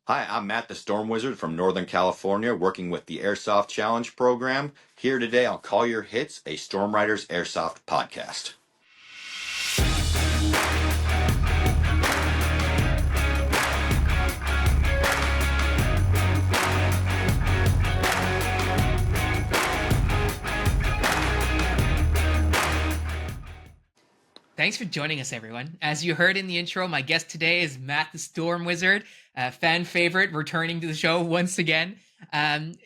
Hi, I'm Matt the Storm Wizard from Northern California, working with the Airsoft Challenge program. Here today on Call Your Hits, a Storm Riders Airsoft podcast. Thanks for joining us, everyone. As you heard in the intro, my guest today is Matt the Storm Wizard, a fan favorite, returning to the show once again.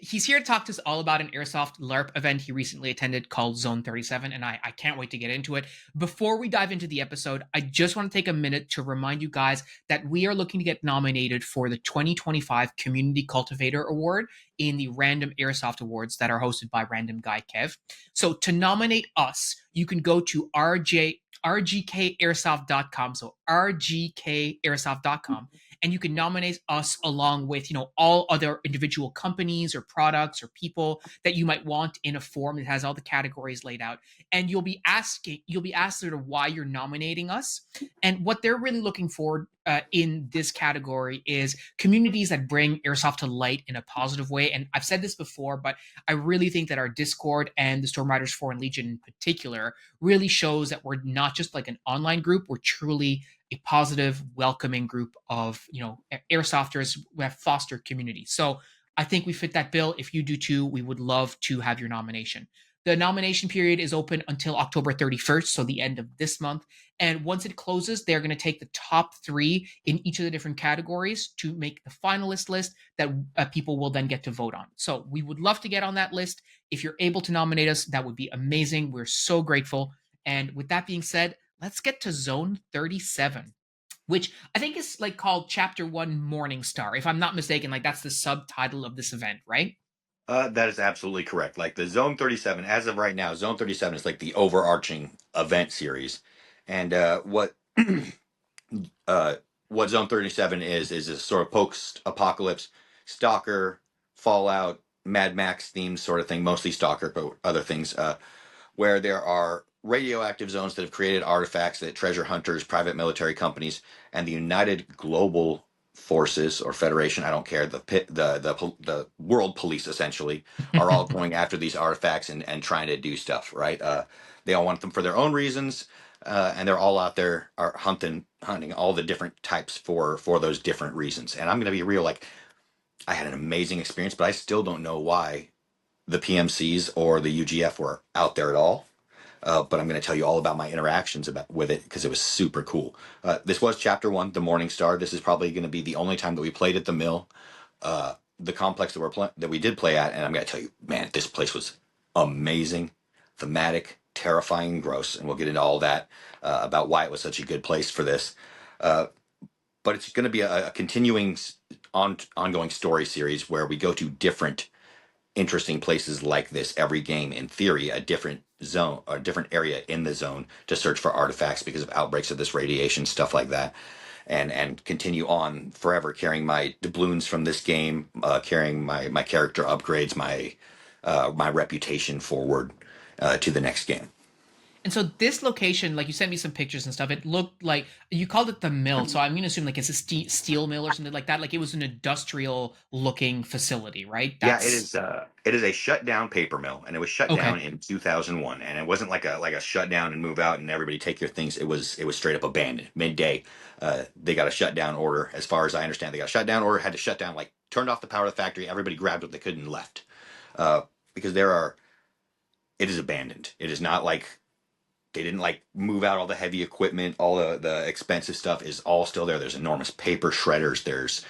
He's here to talk to us all about an Airsoft LARP event he recently attended called Zone 37, and I can't wait to get into it. Before we dive into the episode, I just want to take a minute to remind you guys that we are looking to get nominated for the 2025 Community Cultivator Award in the Random Airsoft Awards that are hosted by Random Guy Kev. So to nominate us, you can go to rgkairsoft.com, so rgkairsoft.com, and you can nominate us along with all other individual companies or products or people that you might want in a form that has all the categories laid out, and you'll be asked sort of why you're nominating us. And what they're really looking for in this category is communities that bring airsoft to light in a positive way. And I've said this before, but I really think that our Discord and the Storm Riders Foreign Legion in particular really shows that we're not just like an online group, we're truly a positive, welcoming group of airsofters who have fostered community. So I think we fit that bill. If you do too, we would love to have your nomination. The nomination period is open until October 31st, so the end of this month. And once it closes, they're going to take the top 3 in each of the different categories to make the finalist list that people will then get to vote on. So we would love to get on that list. If you're able to nominate us, that would be amazing. We're so grateful. And with that being said, let's get to Zone 37, which I think is like called Chapter 1 Morning Star. If I'm not mistaken, like that's the subtitle of this event, right? That is absolutely correct. Like the Zone 37, as of right now, Zone 37 is like the overarching event series. And uh, what Zone 37 is a sort of post-apocalypse, Stalker, Fallout, Mad Max themed sort of thing, mostly Stalker, but other things, where there are radioactive zones that have created artifacts that treasure hunters, private military companies, and the United Global Forces or Federation, I don't care, the world police essentially are all going after these artifacts and trying to do stuff, right? They all want them for their own reasons, and they're all out there are hunting all the different types for those different reasons. And I'm going to be real, like I had an amazing experience, but I still don't know why the PMCs or the UGF were out there at all. But I'm going to tell you all about my interactions with it because it was super cool. This was Chapter 1, the Morning Star. This is probably going to be the only time that we played at the mill, the complex that we did play at. And I'm going to tell you, man, this place was amazing, thematic, terrifying, gross. And we'll get into all that about why it was such a good place for this. But it's going to be a continuing ongoing story series where we go to different interesting places like this every game, in theory a different zone or a different area in the zone to search for artifacts because of outbreaks of this radiation, stuff like that, and continue on forever carrying my doubloons from this game, carrying my character upgrades, my reputation forward to the next game. And so this location, like you sent me some pictures and stuff, it looked like you called it the mill. So I'm going to assume like it's a steel mill or something like that. Like it was an industrial looking facility, right? Yeah, it is. It is a shut down paper mill, and it was shut down Okay. in 2001. And it wasn't like a shut down and move out and everybody take your things. It was straight up abandoned midday. They got a shutdown order, as far as I understand. They got a shutdown order, had to shut down, like turned off the power of the factory. Everybody grabbed what they could and left, because it is abandoned. It is not like they didn't like move out all the heavy equipment, all the expensive stuff is all still there. There's enormous paper shredders. There's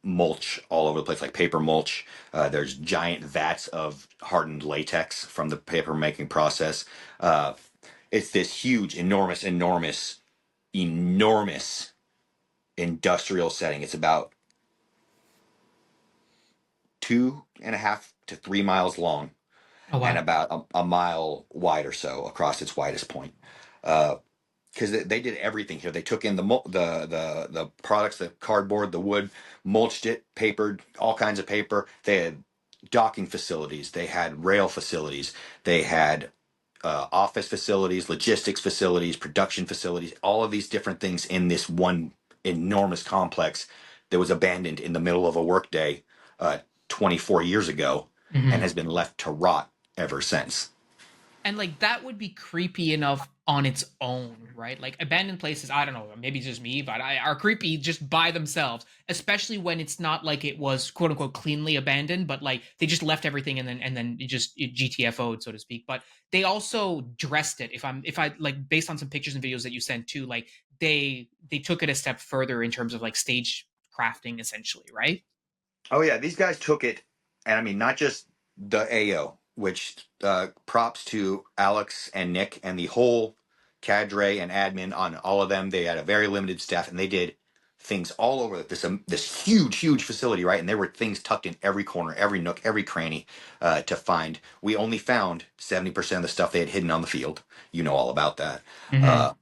mulch all over the place, like paper mulch. There's giant vats of hardened latex from the paper making process. It's this huge, enormous industrial setting. It's about 2.5 to 3 miles long, Oh, and wow. about a mile wide or so across its widest point. Because they did everything here. They took in the products, the cardboard, the wood, mulched it, papered all kinds of paper. They had docking facilities. They had rail facilities. They had office facilities, logistics facilities, production facilities. All of these different things in this one enormous complex that was abandoned in the middle of a workday 24 years ago and Mhm. has been left to rot ever since. And like that would be creepy enough on its own, right? Like abandoned places, I don't know, maybe it's just me, but are creepy just by themselves, especially when it's not like it was quote unquote cleanly abandoned, but like they just left everything and then it GTFO'd, so to speak. But they also dressed it. If I like based on some pictures and videos that you sent too, like they took it a step further in terms of like stage crafting, essentially, right? Oh yeah, these guys took it, and I mean not just the AO, which props to Alex and Nick and the whole cadre and admin on all of them. They had a very limited staff, and they did things all over this huge facility, right? And there were things tucked in every corner, every nook, every cranny to find. We only found 70% of the stuff they had hidden on the field. You know all about that. Mm-hmm. Uh,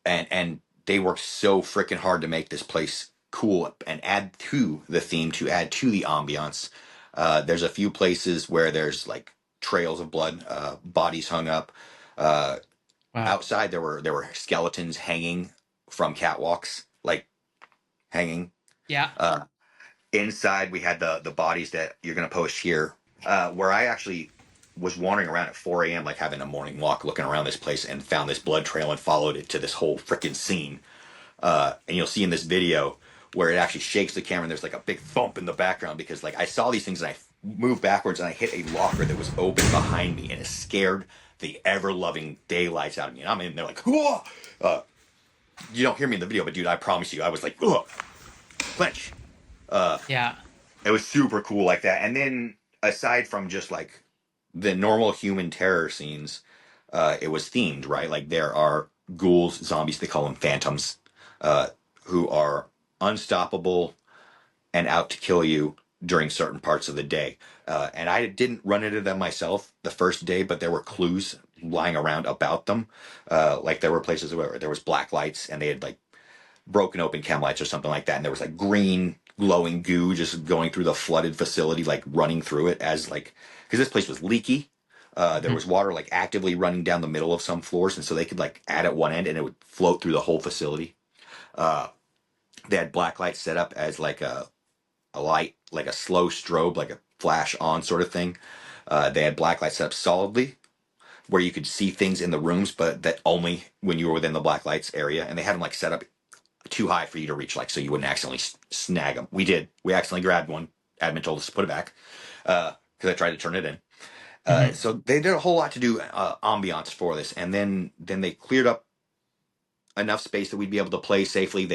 and they worked so freaking hard to make this place cool and add to the theme, to add to the ambiance. There's a few places where there's like trails of blood, bodies hung up. Uh, Wow. Outside there were skeletons hanging from catwalks, like hanging. Yeah. Uh, Inside we had the bodies that you're gonna post here, where I actually was wandering around at 4 a.m. like having a morning walk, looking around this place and found this blood trail and followed it to this whole freaking scene. And you'll see in this video where it actually shakes the camera and there's like a big thump in the background because like I saw these things and I moved backwards and I hit a locker that was open behind me and it scared the ever loving daylights out of me. And I'm in there like, whoa! You don't hear me in the video, but dude, I promise you, I was like, ugh, clench. Uh, Yeah. it was super cool like that. And then aside from just like the normal human terror scenes, it was themed, right? Like there are ghouls, zombies, they call them phantoms, uh, who are unstoppable and out to kill you during certain parts of the day. And I didn't run into them myself the first day, but there were clues lying around about them. Like there were places where there was black lights and they had like broken open chem lights or something like that, and there was like green glowing goo just going through the flooded facility, like running through it as like because this place was leaky. There Mhm. was water like actively running down the middle of some floors, and so they could like add at one end and it would float through the whole facility. Uh, they had black lights set up as like a light, like a slow strobe, like a flash on sort of thing. They had black lights set up solidly where you could see things in the rooms, but that only when you were within the black lights area. And they had them like set up too high for you to reach, like so you wouldn't accidentally snag them. We did. We accidentally grabbed one. Admin told us to put it back because I tried to turn it in. Mhm. So they did a whole lot to do ambiance for this, and then they cleared up enough space that we'd be able to play safely.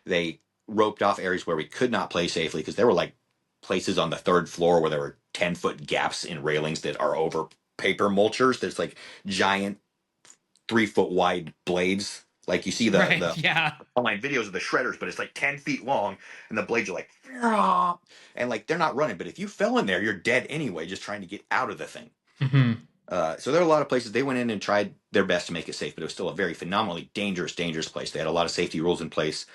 They roped off areas where we could not play safely because there were like places on the third floor where there were 10-foot gaps in railings that are over paper mulchers. There's like giant 3 foot wide blades. Like you see Right. the Yeah. online videos of the shredders, but it's like 10 feet long, and the blades are like, "Rah!" And like they're not running. But if you fell in there, you're dead anyway, just trying to get out of the thing. Mhm. So there are a lot of places they went in and tried their best to make it safe, but it was still a very phenomenally dangerous place. They had a lot of safety rules in place.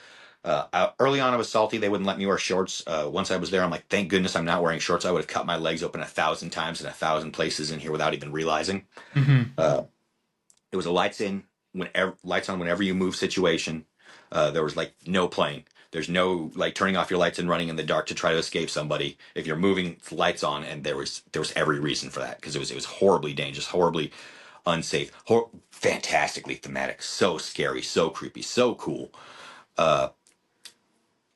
Early on, I was salty. They wouldn't let me wear shorts. Once I was there, I'm like, thank goodness I'm not wearing shorts. I would have cut my legs open 1,000 times in 1,000 places in here without even realizing. Mhm. Uh, it was a lights on whenever you move situation. There was like no playing. There's no like turning off your lights and running in the dark to try to escape somebody. If you're moving, lights on, and there was every reason for that because it was horribly dangerous, horribly unsafe, fantastically thematic, so scary, so creepy, so cool. Uh,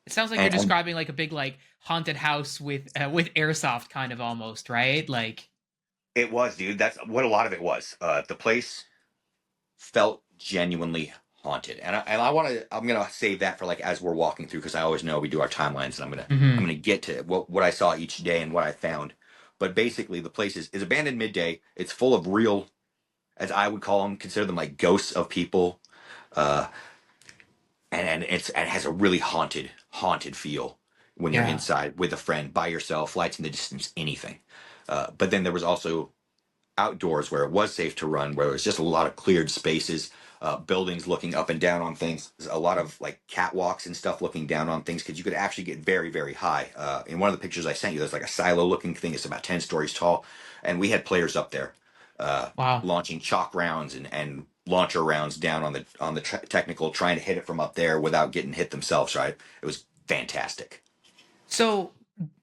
It sounds like you're and describing like a big like haunted house with airsoft kind of almost, right? Like it was, dude. That's what a lot of it was. The place felt genuinely haunted, and I want to. I'm gonna save that for like as we're walking through because I always know we do our timelines, and I'm mhm. gonna get to what I saw each day and what I found. But basically, the place is abandoned midday. It's full of real, as I would call them, consider them like ghosts of people, uh, and it has a really haunted feel when you're Yeah. inside with a friend, by yourself, lights in the distance, anything. But then there was also outdoors where it was safe to run, where it was just a lot of cleared spaces, buildings looking up and down on things, a lot of like catwalks and stuff looking down on things because you could actually get very high. In one of the pictures I sent you, there's like a silo looking thing. It's about 10 stories tall, and we had players up there Wow. launching chalk rounds and launcher rounds down on the technical, trying to hit it from up there without getting hit themselves. Right? It was fantastic. So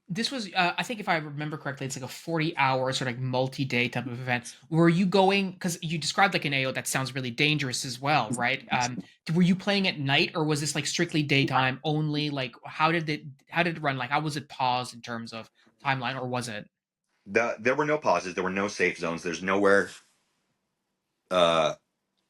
this was, I think, if I remember correctly, it's like a 40 hour sort of like multi-day type of event. Were you going, because you described like an AO that sounds really dangerous as well, right? Were you playing at night, or was this like strictly daytime only? Like, how did it run? Like, how was it paused in terms of timeline, or was it? There were no pauses. There were no safe zones. There's nowhere uh,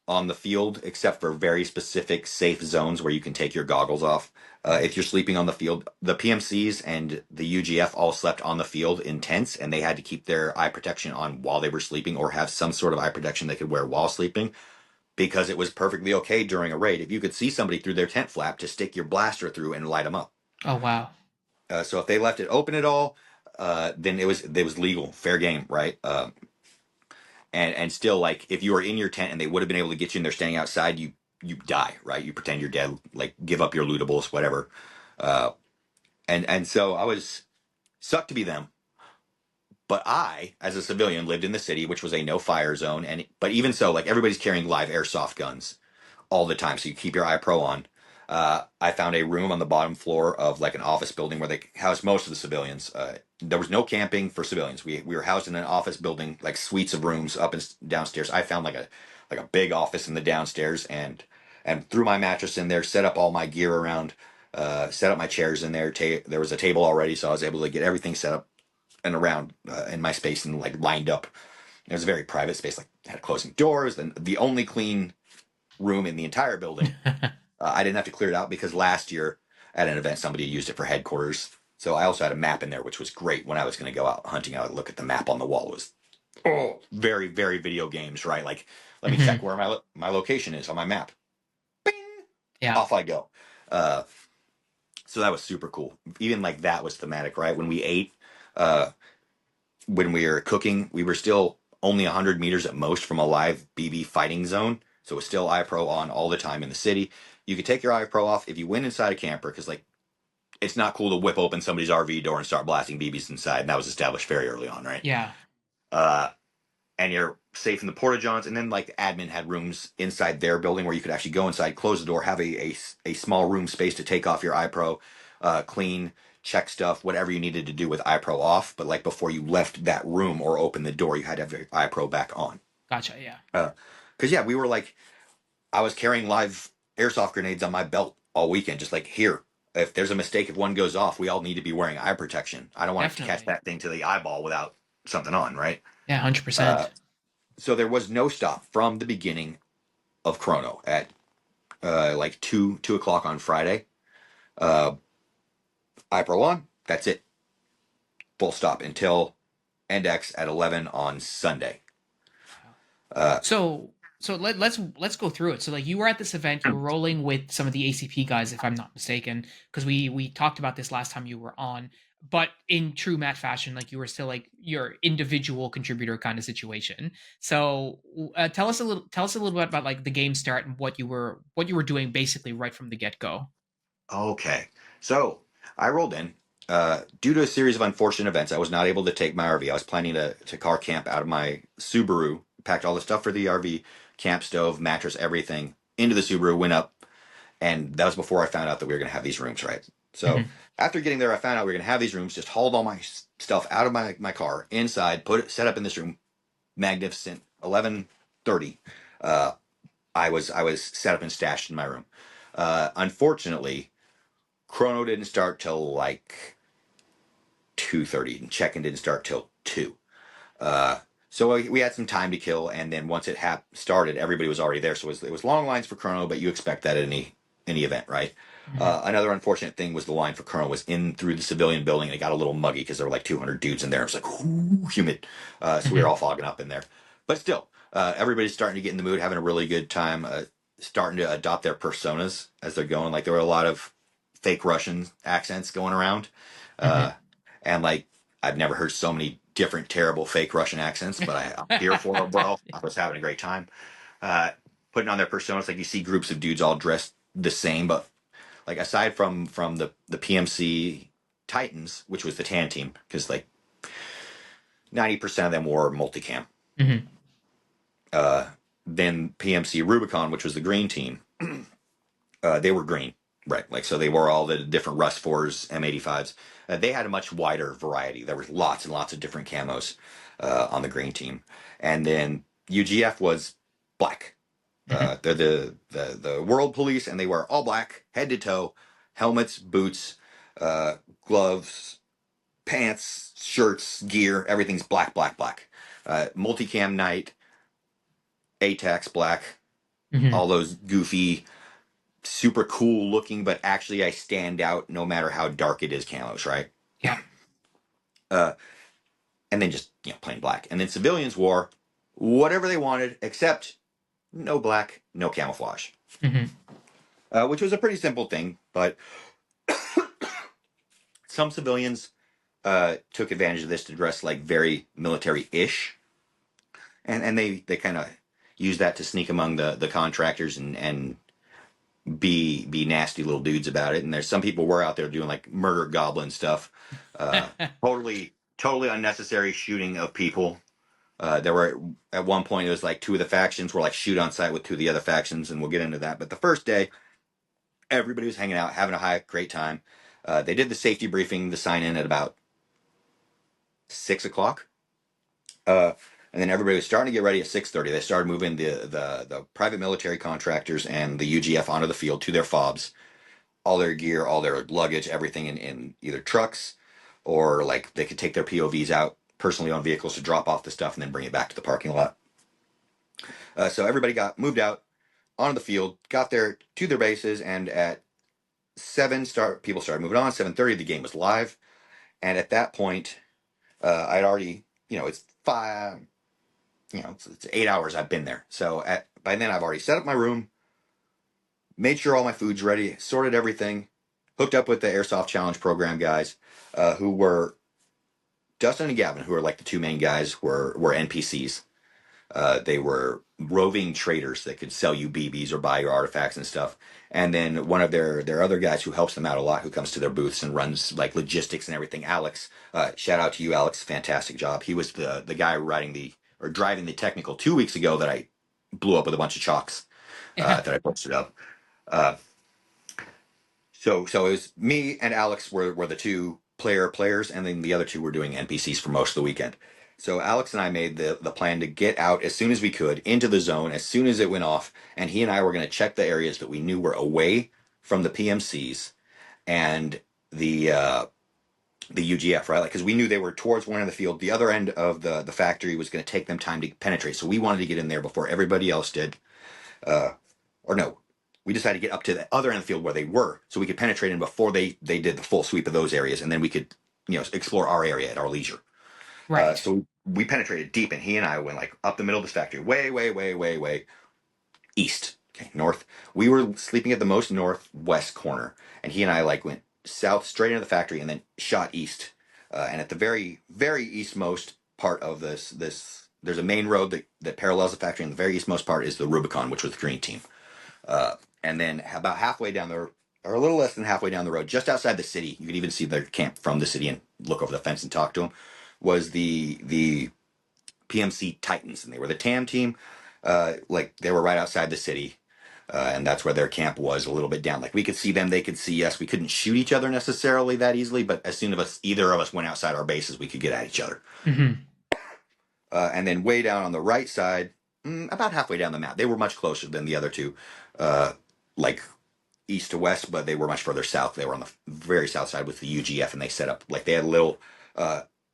on the field except for very specific safe zones where you can take your goggles off. If you're sleeping on the field, the PMCs and the UGF all slept on the field in tents, and they had to keep their eye protection on while they were sleeping, or have some sort of eye protection they could wear while sleeping, because it was perfectly okay during a raid if you could see somebody through their tent flap to stick your blaster through and light them up. Oh wow. So if they left it open at all, then it was legal, fair game, right? And still, like, if you were in your tent and they would have been able to get you and they're standing outside, you die, right? You pretend you're dead, like give up your lootables, whatever. Uh, and so I was sucked to be them. But I, as a civilian, lived in the city, which was a no fire zone. And but even so, like, everybody's carrying live airsoft guns all the time, so you keep your eye pro on. I found a room on the bottom floor of like an office building where they housed most of the civilians. There was no camping for civilians. We were housed in an office building, like suites of rooms up and downstairs. I found like a big office in the downstairs, and threw my mattress in there, set up all my gear around, set up my chairs in there. There was a table already, so I was able to get everything set up and around in my space and like lined up. It was a very private space, like had closing doors. And the only clean room in the entire building. I didn't have to clear it out because last year at an event somebody used it for headquarters. So I also had a map in there, which was great when I was going to go out hunting. I would look at the map on the wall. It was very, very video games, right? Like, let me check Mhm. where my location is on my map. Bing, Yeah. off I go. Uh, so that was super cool. Even like that was thematic, right? When we ate, uh, when we were cooking, we were still only 100 meters at most from a live BB fighting zone. So it was still iPro on all the time in the city. You could take your iPro off if you went inside a camper, because like it's not cool to whip open somebody's RV door and start blasting BBs inside. And that was established very early on, right? Yeah. Uh, and you're safe in the porta johns. And then like the admin had rooms inside their building where you could actually go inside, close the door, have a small room space to take off your iPro, clean, check stuff, whatever you needed to do with iPro off. But like before you left that room or open the door, you had to have your iPro back on. Gotcha. Yeah. Because yeah, we were like, I was carrying live airsoft grenades on my belt all weekend, just like here. If there's a mistake, if one goes off, we all need to be wearing eye protection. I don't want to catch Definitely. that thing to the eyeball without something on, right? Yeah. Uh, 100%. so there was no stop from the beginning of Chrono at like two o'clock on Friday. Uh, iPro on, that's it, full stop until Index at 11 on Sunday. Wow. Uh, So let's go through it. So like you were at this event, you were rolling with some of the ACP guys, if I'm not mistaken, because we talked about this last time you were on. But in true Matt fashion, like you were still like your individual contributor kind of situation. So tell us a little bit about like the game start and what you were doing basically right from the get go. Okay. So I rolled in. Due to a series of unfortunate events, I was not able to take my RV. I was planning to car camp out of my Subaru, packed all the stuff for the RV, camp stove, mattress, everything into the Subaru, went up, and that was before I found out that we were going to have these rooms, right? So Hmm. after getting there, I found out we were going to have these rooms, just hauled all my stuff out of my car, inside, put it, set up in this room, magnificent. 11:30, I was set up and stashed in my room. Unfortunately, Chrono didn't start till like 2:30, and check-in didn't start till 2. Uh, so we had some time to kill, and then once it started, everybody was already there. So it was long lines for Chrono, but you expect that at any event, right? Hmm. Another unfortunate thing was the line for Chrono was in through the civilian building, and it got a little muggy because there were like 200 dudes in there. It was like humid, so we were Hmm. all fogging up in there. But still, everybody's starting to get in the mood, having a really good time, starting to adopt their personas as they're going. Like there were a lot of fake Russian accents going around, uh, Hmm. and like I've never heard so many different terrible fake Russian accents, but I'm here for it, bro. I was having a great time. Uh, Putting on their personas, like you see groups of dudes all dressed the same, but like aside from the PMC Titans, which was the tan team, because like 90% of them wore multicam. Hmm. Uh, then PMC Rubicon, which was the green team, they were green. Right. Like, so they wore all the different Rust 4s, M85s. They had a much wider variety. There was lots and lots of different camos on the green team. And then UGF was black. Mhm. They're the world police, and they wear all black, head to toe, helmets, boots, uh, gloves, pants, shirts, gear. Everything's black, black, black. Multicam night, ATAX black, Mhm. all those goofy, super cool looking, but actually I stand out no matter how dark it is camos, right? Yeah. Uh, and then just plain black. And then civilians wore whatever they wanted, except no black, no camouflage, Mhm. which was a pretty simple thing. But some civilians took advantage of this to dress like very military-ish, and they kind of used that to sneak among the contractors and be nasty little dudes about it. And there's some people were out there doing like murder goblin stuff, uh, totally unnecessary shooting of people. There were at one point it was like two of the factions were like shoot on sight with two of the other factions, and we'll get into that. But the first day, everybody was hanging out, having a great time. They did the safety briefing, the sign in at about 6 o'clock. Uh, and then everybody was starting to get ready at 6:30. They started moving the private military contractors and the UGF onto the field to their fobs, all their gear, all their luggage, everything in either trucks or like they could take their POVs out, personally owned vehicles, to drop off the stuff and then bring it back to the parking lot. So everybody got moved out onto the field, got there to their bases, and at people started moving on. 7:30, the game was live, and at that point, I'd already, it's five, it's 8 hours I've been there. So by then I've already set up my room, made sure all my food's ready, sorted everything, hooked up with the Airsoft Challenge program guys, who were Dustin and Gavin, who are like the two main guys, were NPCs. They were roving traders that could sell you BBs or buy your artifacts and stuff. And then one of their other guys who helps them out a lot, who comes to their booths and runs like logistics and everything, Alex. Shout out to you, Alex. Fantastic job. He was the guy driving the technical 2 weeks ago that I blew up with a bunch of chalks Yeah. that I posted up. Uh, so it was me and Alex were the two players, and then the other two were doing NPCs for most of the weekend. So Alex and I made the plan to get out as soon as we could into the zone as soon as it went off, and he and I were going to check the areas that we knew were away from the PMCs and the UGF, right? Like, because we knew they were towards one end of the field, the other end of the factory was going to take them time to penetrate. So we wanted to get in there before everybody else did. Uh, or no, we decided to get up to the other end of the field where they were, so we could penetrate in before they did the full sweep of those areas, and then we could explore our area at our leisure. Right. So we penetrated deep, and he and I went like up the middle of this factory, way, way, way, way, way east. Okay, north. We were sleeping at the most northwest corner, and he and I like went south straight into the factory, and then shot east. And at the very, very eastmost part of this, there's a main road that parallels the factory, and the very eastmost part is the Rubicon, which was the green team. And then about halfway down the, or a little less than halfway down the road, just outside the city, you could even see their camp from the city and look over the fence and talk to them, was the PMC Titans, and they were the TAM team. Like they were right outside the city, and that's where their camp was, a little bit down. Like we could see them, they could see us. We couldn't shoot each other necessarily that easily, but as soon as either of us went outside our bases, we could get at each other. Mhm. And then way down on the right side, about halfway down the map, they were much closer than the other two, uh, like east to west, but they were much further south. They were on the very south side with the UGF, and they set up like they had a little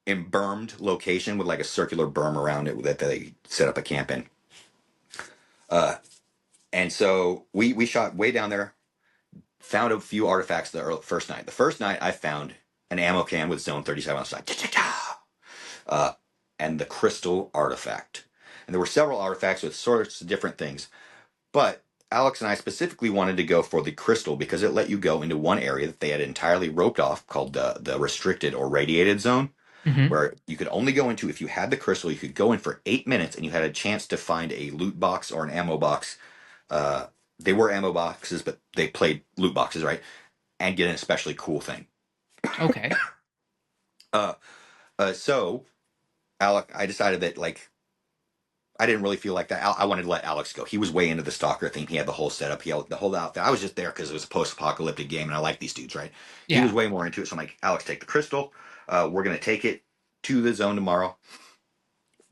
embermed location with like a circular berm around it that they set up a camp in. Uh, and so we shot way down there, found a few artifacts the first night. The first night I found an ammo can with Zone 37 on the side. Uh, and the crystal artifact. And there were several artifacts with sorts of different things. But Alex and I specifically wanted to go for the crystal because it let you go into one area that they had entirely roped off called the restricted or radiated zone, Mhm. where you could only go into if you had the crystal. You could go in for 8 minutes and you had a chance to find a loot box or an ammo box. Uh, they were ammo boxes, but they played loot boxes, right? And get an especially cool thing. Okay. So Alec, I decided that like I didn't really feel like that. I wanted to let Alex go. He was way into the stalker thing. He had the whole setup. He had the whole outfit. I was just there because it was a post-apocalyptic game, and I like these dudes, right? He was Yeah. way more into it. So I'm like, Alex, take the crystal. We're gonna take it to the zone tomorrow.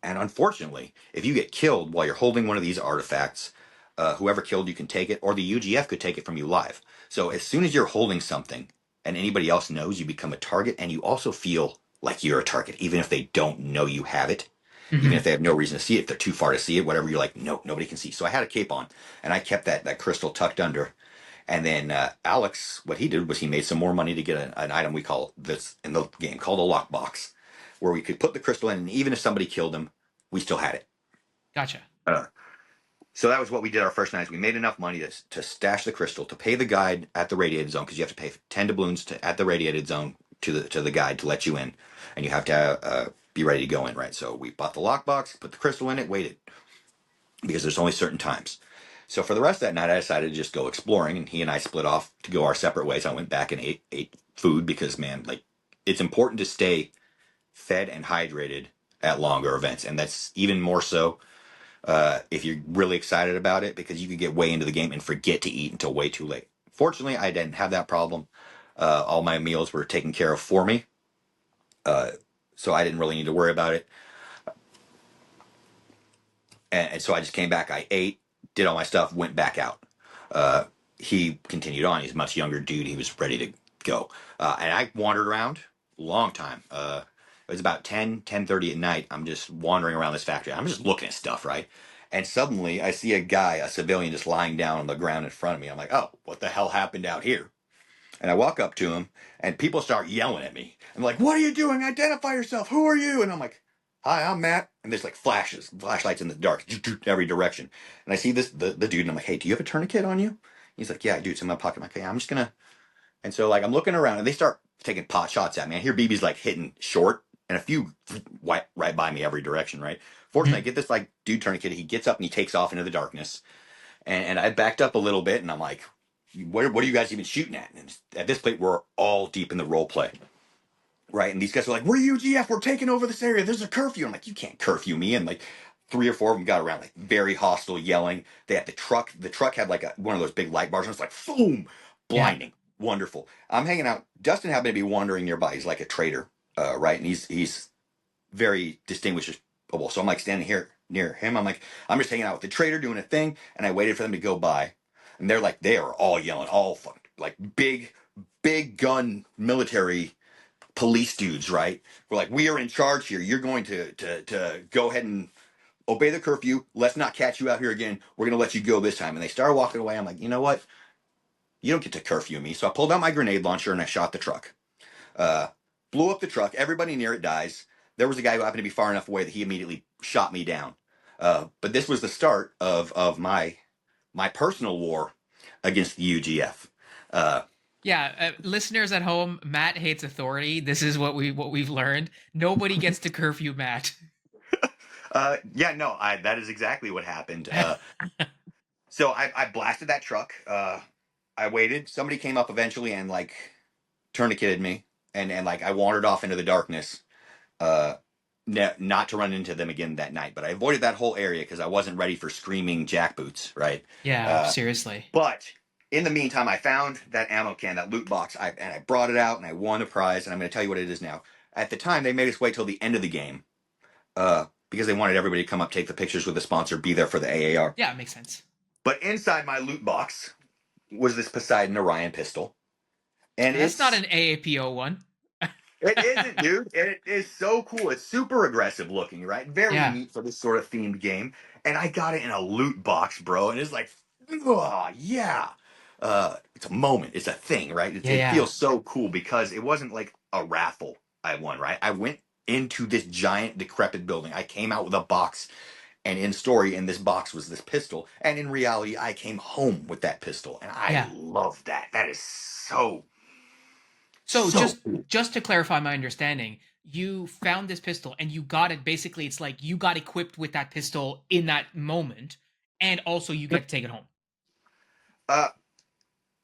And unfortunately, if you get killed while you're holding one of these artifacts, whoever killed you can take it, or the UGF could take it from you live. So as soon as you're holding something and anybody else knows, you become a target, and you also feel like you're a target, even if they don't know you have it, even if Hmm. they have no reason to see it, if they're too far to see it, whatever. You're like, no, nobody can see. So I had a cape on, and I kept that crystal tucked under. And then Alex, what he did was he made some more money to get an item we call this in the game called a lockbox, where we could put the crystal in, and even if somebody killed him, we still had it. Gotcha. Uh, so that was what we did our first night. We made enough money to stash the crystal, to pay the guide at the radiated zone, because you have to pay 10 doubloons at the radiated zone to the guide to let you in, and you have to be ready to go in, right? So we bought the lockbox, put the crystal in it, waited, because there's only certain times. So for the rest of that night, I decided to just go exploring, and he and I split off to go our separate ways. I went back and ate food because, man, like, it's important to stay fed and hydrated at longer events, and that's even more so if you're really excited about it, because you could get way into the game and forget to eat until way too late. Fortunately, I didn't have that problem. All my meals were taken care of for me, uh, so I didn't really need to worry about it. And so I just came back. I ate, did all my stuff, went back out. Uh, he continued on. He's a much younger dude. He was ready to go. And I wandered around a long time. It was about 10:30 at night. I'm just wandering around this factory. I'm just looking at stuff, right? And suddenly I see a guy, a civilian, just lying down on the ground in front of me. I'm like, oh, what the hell happened out here? And I walk up to him, and people start yelling at me. I'm like, what are you doing? Identify yourself. Who are you? And I'm like, hi, I'm Matt. And there's like flashlights in the dark, every direction. And I see the dude, and I'm like, hey, do you have a tourniquet on you? He's like, yeah, dude, it's in my pocket. I'm like, hey, I'm just gonna. And so like I'm looking around, and they start taking pot shots at me. I hear BB's like hitting short, and a few right by me every direction. Right. Fortunately, I Hmm. get this like dude tourniquet. He gets up and he takes off into the darkness, and I backed up a little bit, and I'm like, what are you guys even shooting at? And at this point, we're all deep in the role play, right? And these guys are like, we're UGF, we're taking over this area. There's a curfew. I'm like, you can't curfew me. And like three or four of them got around, like very hostile, yelling. They had the truck. The truck had like one of those big light bars, and it's like, boom, Yeah. blinding, wonderful. I'm hanging out. Dustin happened to be wandering nearby. He's like a trader, right? And he's very distinguishable. So I'm like standing here near him. I'm like, I'm just hanging out with the trader doing a thing, and I waited for them to go by, and they are all yelling, all like big gun military police dudes, right? We're like, we are in charge here. You're going to go ahead and obey the curfew. Let's not catch you out here again. We're gonna let you go this time. And they started walking away. I'm like, you know what? You don't get to curfew me. So I pulled out my grenade launcher and I shot the truck. Uh, Blew up the truck. Everybody near it dies. There was a guy who happened to be far enough away that he immediately shot me down. But this was the start of my personal war against the UGF. Uh, Yeah, listeners at home, Matt hates authority. This is what we've learned. Nobody gets to curfew Matt. yeah, no, that is exactly what happened. So I blasted that truck. I waited. Somebody came up eventually and like tourniqueted me, and like I wandered off into the darkness. Uh, Not to run into them again that night, but I avoided that whole area because I wasn't ready for screaming jackboots, right? Yeah, Uh, seriously. but in the meantime, I found that ammo can, that loot box, and I brought it out and I won a prize, and I'm going to tell you what it is now. At the time, they made us wait till the end of the game because they wanted everybody to come up, take the pictures with the sponsor, be there for the AAR. Yeah, it makes sense. But inside my loot box was this Poseidon Orion pistol, and That's not an AAPO one. it isn't, dude. It is so cool. It's super aggressive looking, right? Very Yeah. neat for this sort of themed game. And I got it in a loot box, bro. And it's like, oh, yeah. It's a moment. It's a thing, right? Yeah, It yeah. feels so cool because it wasn't like a raffle I won, right? I went into this giant decrepit building. I came out with a box, and in story, in this box was this pistol. And in reality, I came home with that pistol. And I Yeah. love that. That is so, So so cool. just to clarify my understanding, you found this pistol and you got it basically it's like you got equipped with that pistol in that moment and also you get to take it home. Uh,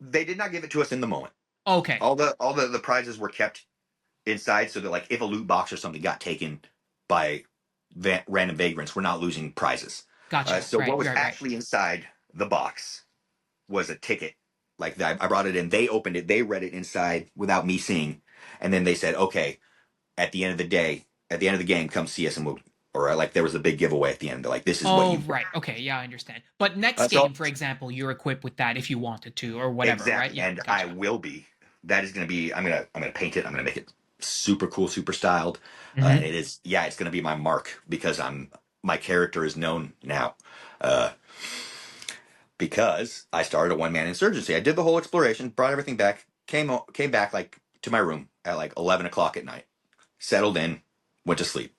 they did not give it to us in the moment. Okay. All the prizes were kept inside so that like if a loot box or something got taken by random vagrants were not losing prizes. Gotcha. So what Right. was Right. Right. actually inside the box was a ticket. Like I brought it in. They opened it. They read it inside without me seeing, and then they said, "Okay, at the end of the day, at the end of the game, come see us and we'll." Or like there was a big giveaway at the end. They're like, "This is what Oh, you." right. Okay. Yeah, I understand. But next So game, for example, you're equipped with that if you wanted to, or whatever, right? exactly, Yeah. and I Gotcha. will be. That is going to be. I'm gonna paint it. I'm gonna make it super cool, super styled, and Hmm. it is. Yeah, it's going to be my mark because my character is known now. Uh, because I started a one man insurgency. I did the whole exploration, brought everything back, came back like to my room at like 11 o'clock at night, settled in, went to sleep,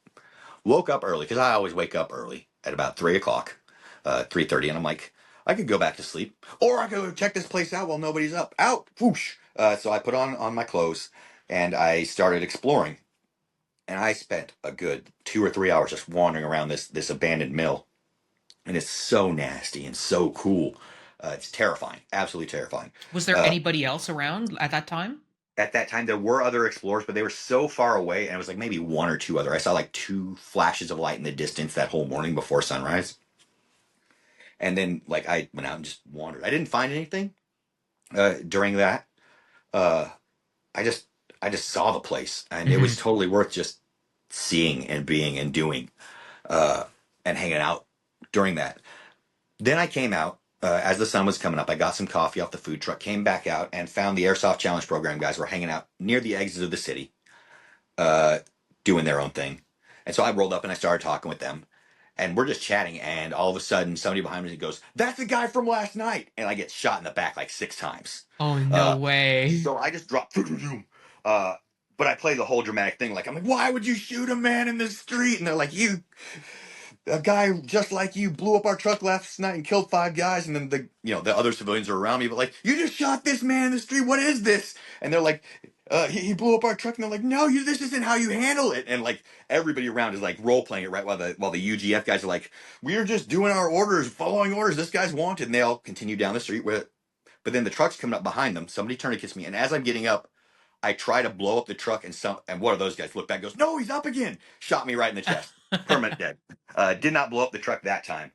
woke up early because I always wake up early at about 3 o'clock, 3:30, and I'm like, I could go back to sleep, or I could go check this place out while nobody's up. Out, whoosh. So I put on my clothes and I started exploring, and I spent a good 2 or 3 hours just wandering around this abandoned mill, and it's so nasty and so cool. It's terrifying, absolutely terrifying. Was there Uh, anybody else around at that time? at that time, there were other explorers, but they were so far away, and it was like maybe one or two other. I saw like two flashes of light in the distance that whole morning before sunrise, and then like I went out and just wandered. I didn't find anything during that. Uh, I just I just saw the place, and it was Hmm. totally worth just seeing and being and doing uh, and hanging out during that. Then I came out as the sun was coming up. I got some coffee off the food truck, came back out, and found the Airsoft Challenge program guys were hanging out near the exit of the city, uh, doing their own thing. And so I rolled up and I started talking with them. And we're just chatting, and all of a sudden, somebody behind me goes, "That's the guy from last night!" And I get shot in the back like 6 times. Oh, no Uh, way. so I just dropped. Uh, but I play the whole dramatic thing, like I'm like, "Why would you shoot a man in the street?" And they're like, "You a guy just like you blew up our truck last night and killed 5 guys," and then the other civilians are around me, but like, "You just shot this man in the street. What is this?" And they're like, he blew up our truck," and they're like, "No, this isn't how you handle it." And like everybody around is like role playing it, right, while the UGF guys are like, "We're just doing our orders, following orders. This guy's wanted," and they all continue down the street with it. But then the truck's coming up behind them. Somebody turned to kiss me, and as I'm getting up, I try to blow up the truck, and one of those guys looked back and goes, "No, he's up again." Shot me right in the chest. Permanent dead. Did not blow up the truck that time.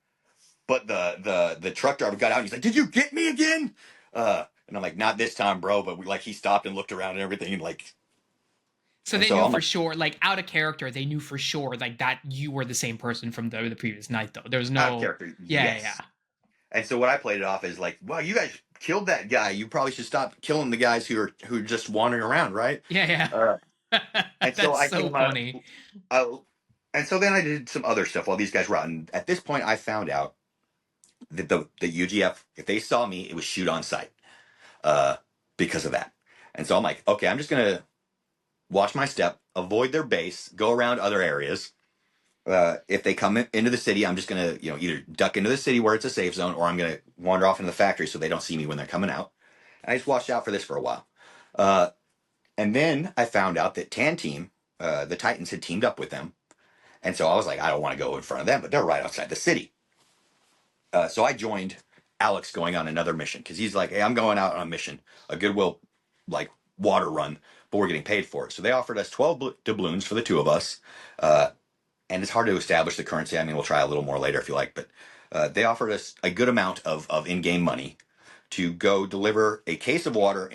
But the truck driver got out and he's like, "Did you get me again?" And I'm like, "Not this time, bro." But he stopped and looked around and everything, So and they so knew I'm for like, sure, like out of character, they knew for sure, like that you were the same person from the previous night, though. There was out of no, character, yeah, yeah, yes. And so what I played it off is like, "Well, you guys killed that guy. You probably should stop killing the guys who are just wandering around, right?" yeah, Uh, yeah. and so That's I so came out. funny. And so then I did some other stuff while these guys were out. And at this point, I found out that the UGF, if they saw me, it was shoot on sight, uh, because of that. And so I'm like, okay, I'm just gonna watch my step, avoid their base, go around other areas. If they come into the city, I'm just gonna either duck into the city where it's a safe zone, or I'm gonna wander off into the factory so they don't see me when they're coming out. And I just watched out for this for a while. Uh, and then I found out that Tan Team, the Titans, had teamed up with them. And so I was like, I don't want to go in front of them, but they're right outside the city. So I joined Alex going on another mission because he's like, "Hey, I'm going out on a mission, a goodwill like water run, but we're getting paid for it." So they offered us 12 doubloons for the two of us. Uh, and it's hard to establish the currency. I mean, we'll try a little more later if you like, but they offered us a good amount of in-game money to go deliver a case of water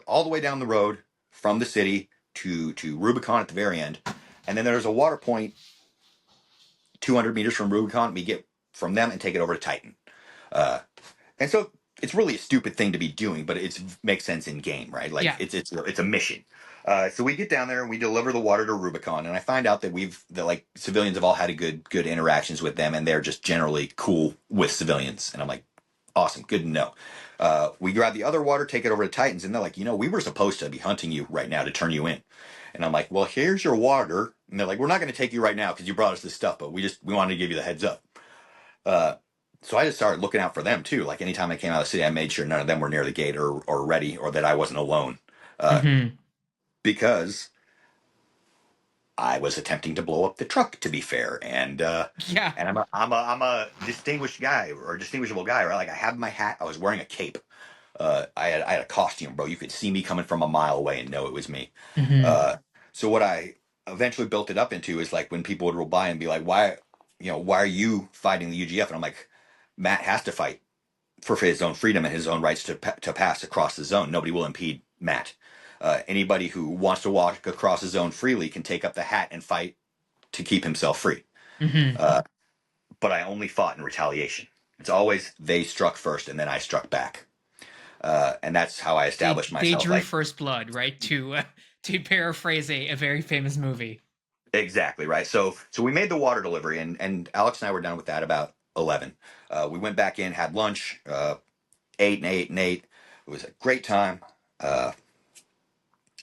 all the way down the road from the city to Rubicon at the very end. And then there's a water point 200 meters from Rubicon. We get from them and take it over to Titan. Uh, and so it's really a stupid thing to be doing, but it makes sense in game, right? Like Yeah. it's a mission. So we get down there and we deliver the water to Rubicon, and I find out that like civilians have all had a good interactions with them, and they're just generally cool with civilians. And I'm like, awesome, good to know. We grab the other water, take it over to Titans, and they're like, we were supposed to be hunting you right now to turn you in. And I'm like, well, here's your water. And they're like, we're not going to take you right now because you brought us this stuff, but we wanted to give you the heads up. Uh, so I just started looking out for them too. Like anytime I came out of the city, I made sure none of them were near the gate or ready, or that I wasn't alone, uh, Hmm. because I was attempting to blow up the truck. To be fair, Yeah. and I'm a distinguished guy or a distinguishable guy, right? Like I had my hat, I was wearing a cape, I had a costume, bro. You could see me coming from a mile away and know it was me. Hmm. Uh, so what I eventually built it up into is like when people would roll by and be like, why, why are you fighting the UGF? And I'm like, Matt has to fight for his own freedom and his own rights to pass across the zone. Nobody will impede Matt. Anybody who wants to walk across the zone freely can take up the hat and fight to keep himself free. Mm-hmm. Uh, but I only fought in retaliation. It's always they struck first and then I struck back. And that's how I established They myself. drew Like, first blood, right? To paraphrase a very famous movie. exactly right. So we made the water delivery, and Alex and I were done with that about 11. We went back in, had lunch, ate and ate and ate. It was a great time. Uh,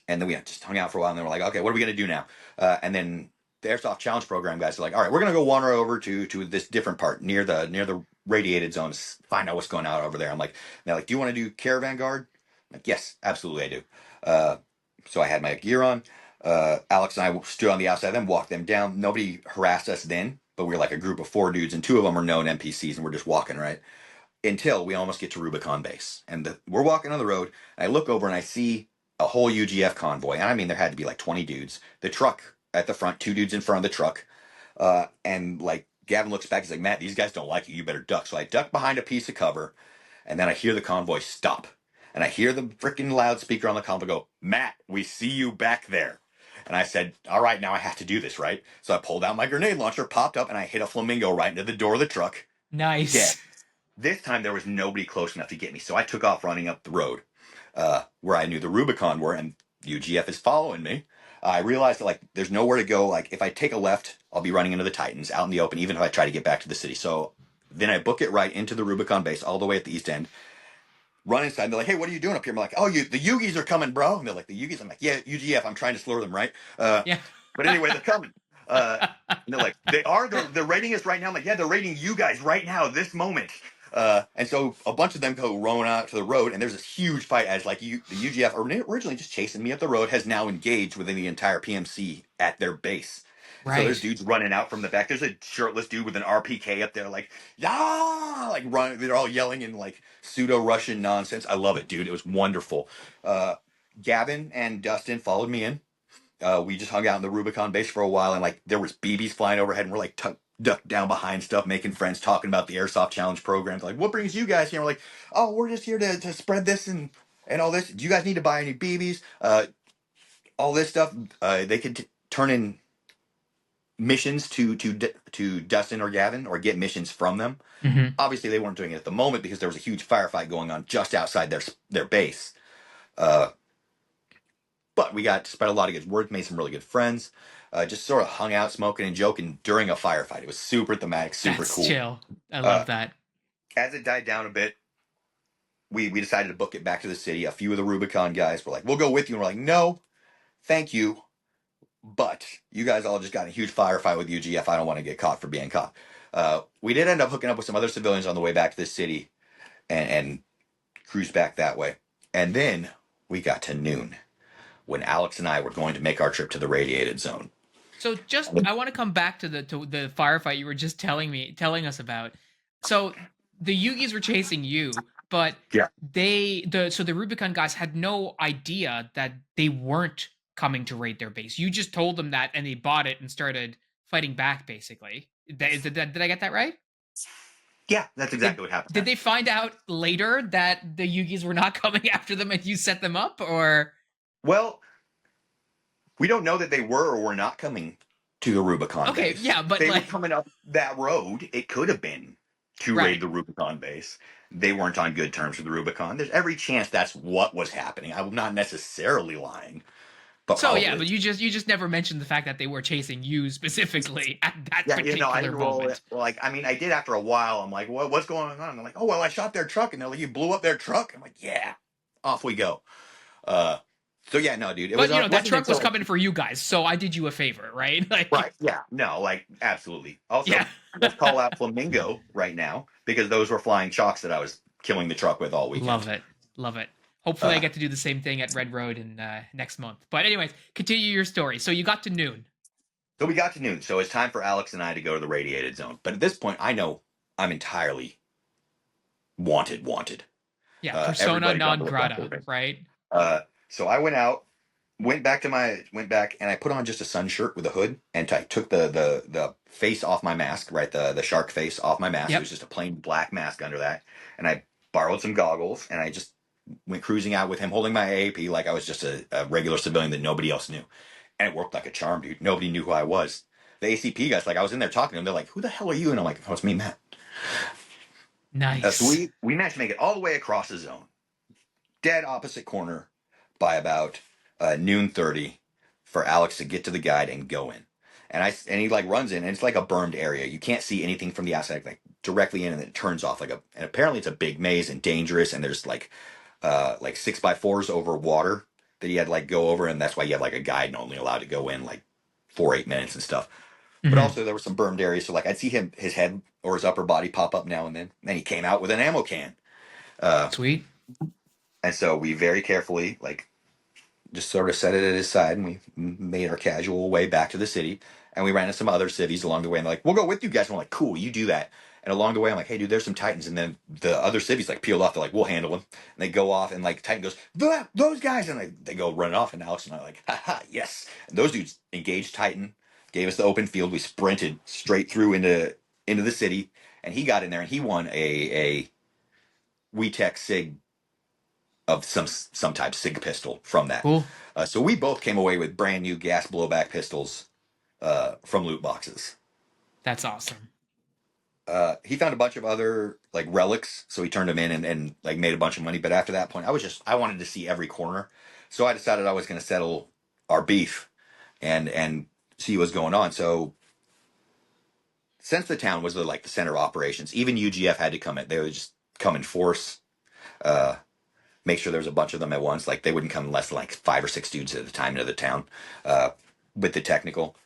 and then we just hung out for a while, and then we're like, okay, what are we gonna do now? And then the Airsoft Challenge program guys are like, all right, we're gonna go wander over to this different part near the radiated zone to find out what's going on over there. I'm like, they're like, do you want to do caravan guard? I'm like, yes, absolutely, I do. Uh, so I had my gear on. Alex and I stood on the outside of them, walked them down. Nobody harassed us then, but we were like a group of 4 dudes, and 2 of them are known NPCs, and we're just walking, right? Until we almost get to Rubicon Base. And we're walking on the road, and I look over and I see a whole UGF convoy. And I mean, there had to be like 20 dudes. The truck at the front, 2 dudes in front of the truck. And like Gavin looks back, he's like, Matt, these guys don't like you. You better duck. So I duck behind a piece of cover, and then I hear the convoy stop. And I hear the freaking loudspeaker on the convoy go, Matt, we see you back there. And I said, all right, now I have to do this, right? So I pulled out my grenade launcher, popped up, and I hit a flamingo right into the door of the truck. Dead. Nice. This time there was nobody close enough to get me, so I took off running up the road where I knew the Rubicon were, and UGF is following me. I realized that like there's nowhere to go. Like if I take a left, I'll be running into the Titans out in the open, even if I try to get back to the city. So then I book it right into the Rubicon base, all the way at the east end. Run inside. And they're like, "Hey, what are you doing up here?" I'm like, "Oh, the Yugis are coming, bro." And they're like, "The Yugis." I'm like, "Yeah, UGF. I'm trying to slur them, right?" Yeah. But anyway, they're coming. And they're like, "They are. They're raiding us right now." I'm like, "Yeah, they're raiding you guys right now, this moment." And so a bunch of them go rowing out to the road, and there's this huge fight as like the UGF originally just chasing me up the road has now engaged within the entire PMC at their base. So there's Right. dudes running out from the back. There's a shirtless dude with an RPK up there, like yeah, like running. They're all yelling in like pseudo Russian nonsense. I love it, dude. It was wonderful. Uh, Gavin and Dustin followed me in. We just hung out in the Rubicon base for a while, and like there was BBs flying overhead, and we're like ducked down behind stuff, making friends, talking about the Airsoft Challenge programs. Like, what brings you guys here? We're like, oh, we're just here to spread this and all this. Do you guys need to buy any BBs? All this stuff. They could turn in missions to Dustin or Gavin, or get missions from them. Mm-hmm. Obviously, they weren't doing it at the moment because there was a huge firefight going on just outside their base. Uh, But we got spent a lot of good work, made some really good friends, just sort of hung out, smoking and joking during a firefight. It was super thematic, super That's cool. chill. I Uh, love that. as it died down a bit, we decided to book it back to the city. A few of the Rubicon guys were like, "We'll go with you," and we're like, "No, thank you." But you guys all just got in a huge firefight with UGF. I don't want to get caught for being caught. We did end up hooking up with some other civilians on the way back to the city and cruised back that way. And then we got to noon when Alex and I were going to make our trip to the radiated zone. So just I want to come back to the firefight you were just telling us about. So the Yugis were chasing you, but Yeah. the Rubicon guys had no idea that they weren't coming to raid their base. You just told them that, and they bought it and started fighting back. Basically, did I get that right? Yeah, that's Did exactly what happened. did they find out later that the Yugis were not coming after them and you set them up, or Well, we don't know that they were or were not coming to the Rubicon okay, base. yeah, but They were like coming up that road. It could have been to right. raid the Rubicon base. They weren't on good terms with the Rubicon. There's every chance that's what was happening. I'm not necessarily lying, but So yeah, probably. but you just never mentioned the fact that they were chasing you specifically at that Yeah, I particular didn't roll it. moment. Like, I mean, I did after a while. I'm like, what's going on? And they're like, oh, well, I shot their truck. And they're like, you blew up their truck? I'm like, yeah, off we go. Uh, so yeah, no, dude, it was But on, that wasn't truck was until coming for you guys, so I did you a favor, right? Like right. Yeah. No, like absolutely. yeah. Also, let's call out Flamingo right now because those were flying chalks that I was killing the truck with all Love weekend. it. Love it. Hopefully I Uh, get to do the same thing at Red Road in next month. But anyways, continue your story. So you got to noon. so we got to noon. So it's time for Alex and I to go to the radiated zone. But at this point, I know I'm entirely wanted. Yeah, persona Everybody's on non the lookout for grata, me. right? So I went out. went back and I put on just a sun shirt with a hood and I took the face off my mask, right? The shark face off my mask. It was Yep. just a plain black mask under that. And I borrowed some goggles and I just went cruising out with him holding my AAP like I was just a regular civilian that nobody else knew. And it worked like a charm, dude. Nobody knew who I was. The ACP guys, like I was in there talking to them, they're like, "Who the hell are you?" And I'm like, "Oh, it's me, Matt." So Nice. we managed to make it all the way across the zone, dead opposite corner by about noon 30 for Alex to get to the guide and go in. And he like runs in and it's like a burned area. You can't see anything from the outside, like directly in, and then it turns off and apparently it's a big maze and dangerous. And there's like 6x4s over water that he had to like go over. And that's why you have like a guide and only allowed to go in like 8 minutes and stuff. But Hmm. also there were some burned areas. So like I'd see his head or his upper body pop up now and then. And then he came out with an ammo can. Uh, Sweet. and so we very carefully like just sort of set it at his side, and we made our casual way back to the city. And we ran into some other cities along the way, and they're like, "We'll go with you guys." And we're like, "Cool, you do that." And along the way, I'm like, "Hey, dude, there's some Titans." And then the other cities like peeled off. They're like, "We'll handle them." And they go off, and like Titan goes, "Those guys!" And they go running off. And Alex and I are like, "Ha ha, yes!" And those dudes engaged Titan, gave us the open field. We sprinted straight through into the city, and he got in there, and he won a WeTech Sig of some type Sig pistol from that. Cool. So we both came away with brand new gas blowback pistols from loot boxes. That's awesome. He found a bunch of other like relics, so he turned them in and like made a bunch of money. But after that point, I wanted to see every corner, so I decided I was going to settle our beef and see what's going on. So since the town was like the center of operations, even UGF had to come in. They would just come in force. Uh, Make sure there was a bunch of them at once. Like they wouldn't come less than like 5 or 6 dudes at a time into the town. Uh, with the technical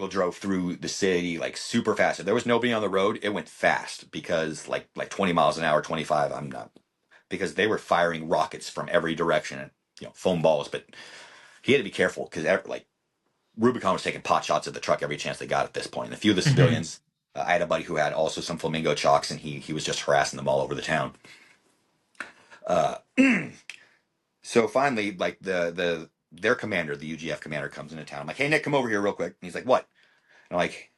drove through the city like super fast. If there was nobody on the road, it went fast because like 20 miles an hour, 25. I'm not because they were firing rockets from every direction and foam balls. But he had to be careful because like Rubicon was taking pot shots at the truck every chance they got at this point. And a few of the Hmm. civilians. I had a buddy who had also some flamingo chalks, and he was just harassing them all over the town. Uh, So finally, like their commander, the UGF commander, comes into town. I'm like, "Hey Nick, come over here real quick." And he's like, "What?" And I'm like,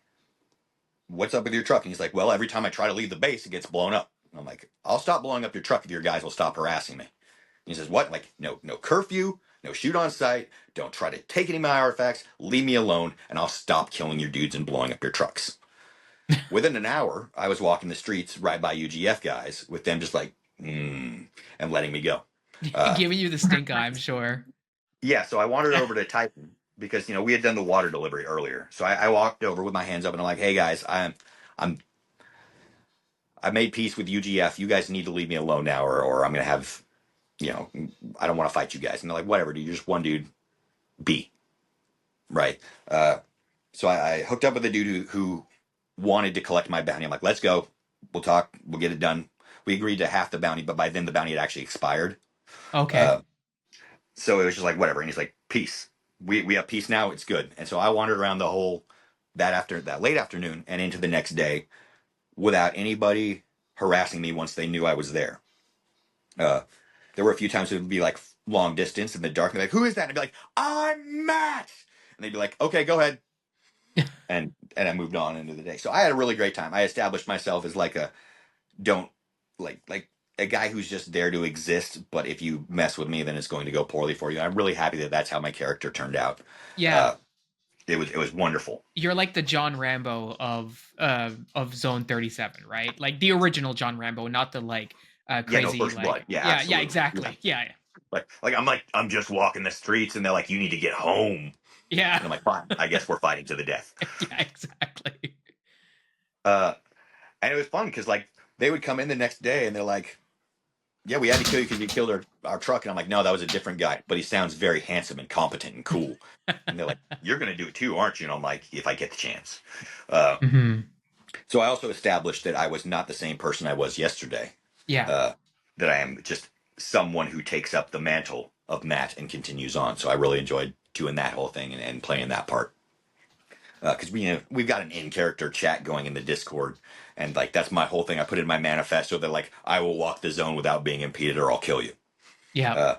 "What's up with your truck?" And he's like, "Well, every time I try to leave the base, it gets blown up." And I'm like, "I'll stop blowing up your truck if your guys will stop harassing me." And he says, "What?" I'm like, no curfew, no shoot on sight. Don't try to take any of my artifacts. Leave me alone, and I'll stop killing your dudes and blowing up your trucks. Within an hour, I was walking the streets right by UGF guys with them just like, and letting me go. Uh, Giving you the stink eye, I'm sure. Yeah, so I wandered over to Titan because we had done the water delivery earlier. So I walked over with my hands up and I'm like, "Hey guys, I'm I made peace with UGF. You guys need to leave me alone now, or I'm gonna have you know I don't want to fight you guys." And they're like, "Whatever, dude. You're just one dude. B right." Uh, so I hooked up with a dude who wanted to collect my bounty. I'm like, "Let's go. We'll talk. We'll get it done." We agreed to half the bounty, but by then the bounty had actually expired. Okay. Uh, So it was just like whatever. And he's like, "Peace. We have peace now. It's good." And so I wandered around the whole that late afternoon and into the next day without anybody harassing me once they knew I was there. Uh, there were a few times it would be like long distance in the dark. And they're like, "Who is that?" And I'd be like, "I'm Matt." And they'd be like, "Okay, go ahead." And I moved on into the day. So I had a really great time. I established myself as like a don't like a guy who's just there to exist, but if you mess with me, then it's going to go poorly for you. I'm really happy that that's how my character turned out. Yeah, Uh, it was wonderful. you're like the John Rambo of Zone 37, right? Like the original John Rambo, not the like Yeah, no, crazy first blood. like Yeah, yeah, absolutely. Yeah, exactly. Yeah. I'm just walking the streets, and they're like, "You need to get home," Yeah. and I'm like, "Fine, I guess we're fighting to the death." Yeah, exactly. Uh, and it was fun because like they would come in the next day, and they're like, "Yeah, we had to kill you because you killed our truck." And I'm like, "No, that was a different guy, but he sounds very handsome and competent and cool." And they're like, "You're gonna do it too, aren't you?" And I'm like, "If I get the chance." Uh, Hmm. so I also established that I was not the same person I was yesterday. Yeah. Uh, that I am just someone who takes up the mantle of Matt and continues on. So I really enjoyed doing that whole thing and playing that part. Because we've got an in character chat going in the Discord, and like that's my whole thing. I put in my manifesto that like I will walk the zone without being impeded, or I'll kill you. Yeah.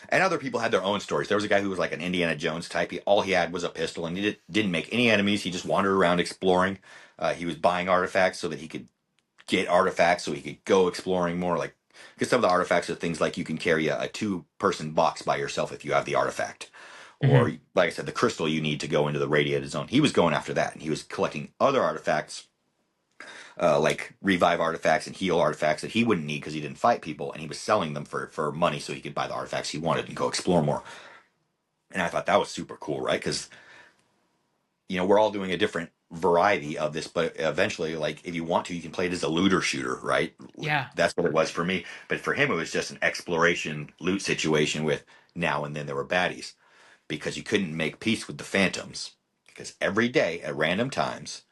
And other people had their own stories. There was a guy who was like an Indiana Jones type. All he had was a pistol, and he didn't make any enemies. He just wandered around exploring. He was buying artifacts so that he could get artifacts, so he could go exploring more. Like, because some of the artifacts are things like you can carry a two-person box by yourself if you have the artifact, or Hmm. like I said, the crystal you need to go into the radiated zone. He was going after that, and he was collecting other artifacts, like revive artifacts and heal artifacts that he wouldn't need because he didn't fight people, and he was selling them for money so he could buy the artifacts he wanted and go explore more. And I thought that was super cool, right? Because we're all doing a different variety of this, but eventually, like, if you want to, you can play it as a looter shooter, right? Yeah. That's what it was for me. But for him, it was just an exploration loot situation with now and then there were baddies because you couldn't make peace with the phantoms because every day at random times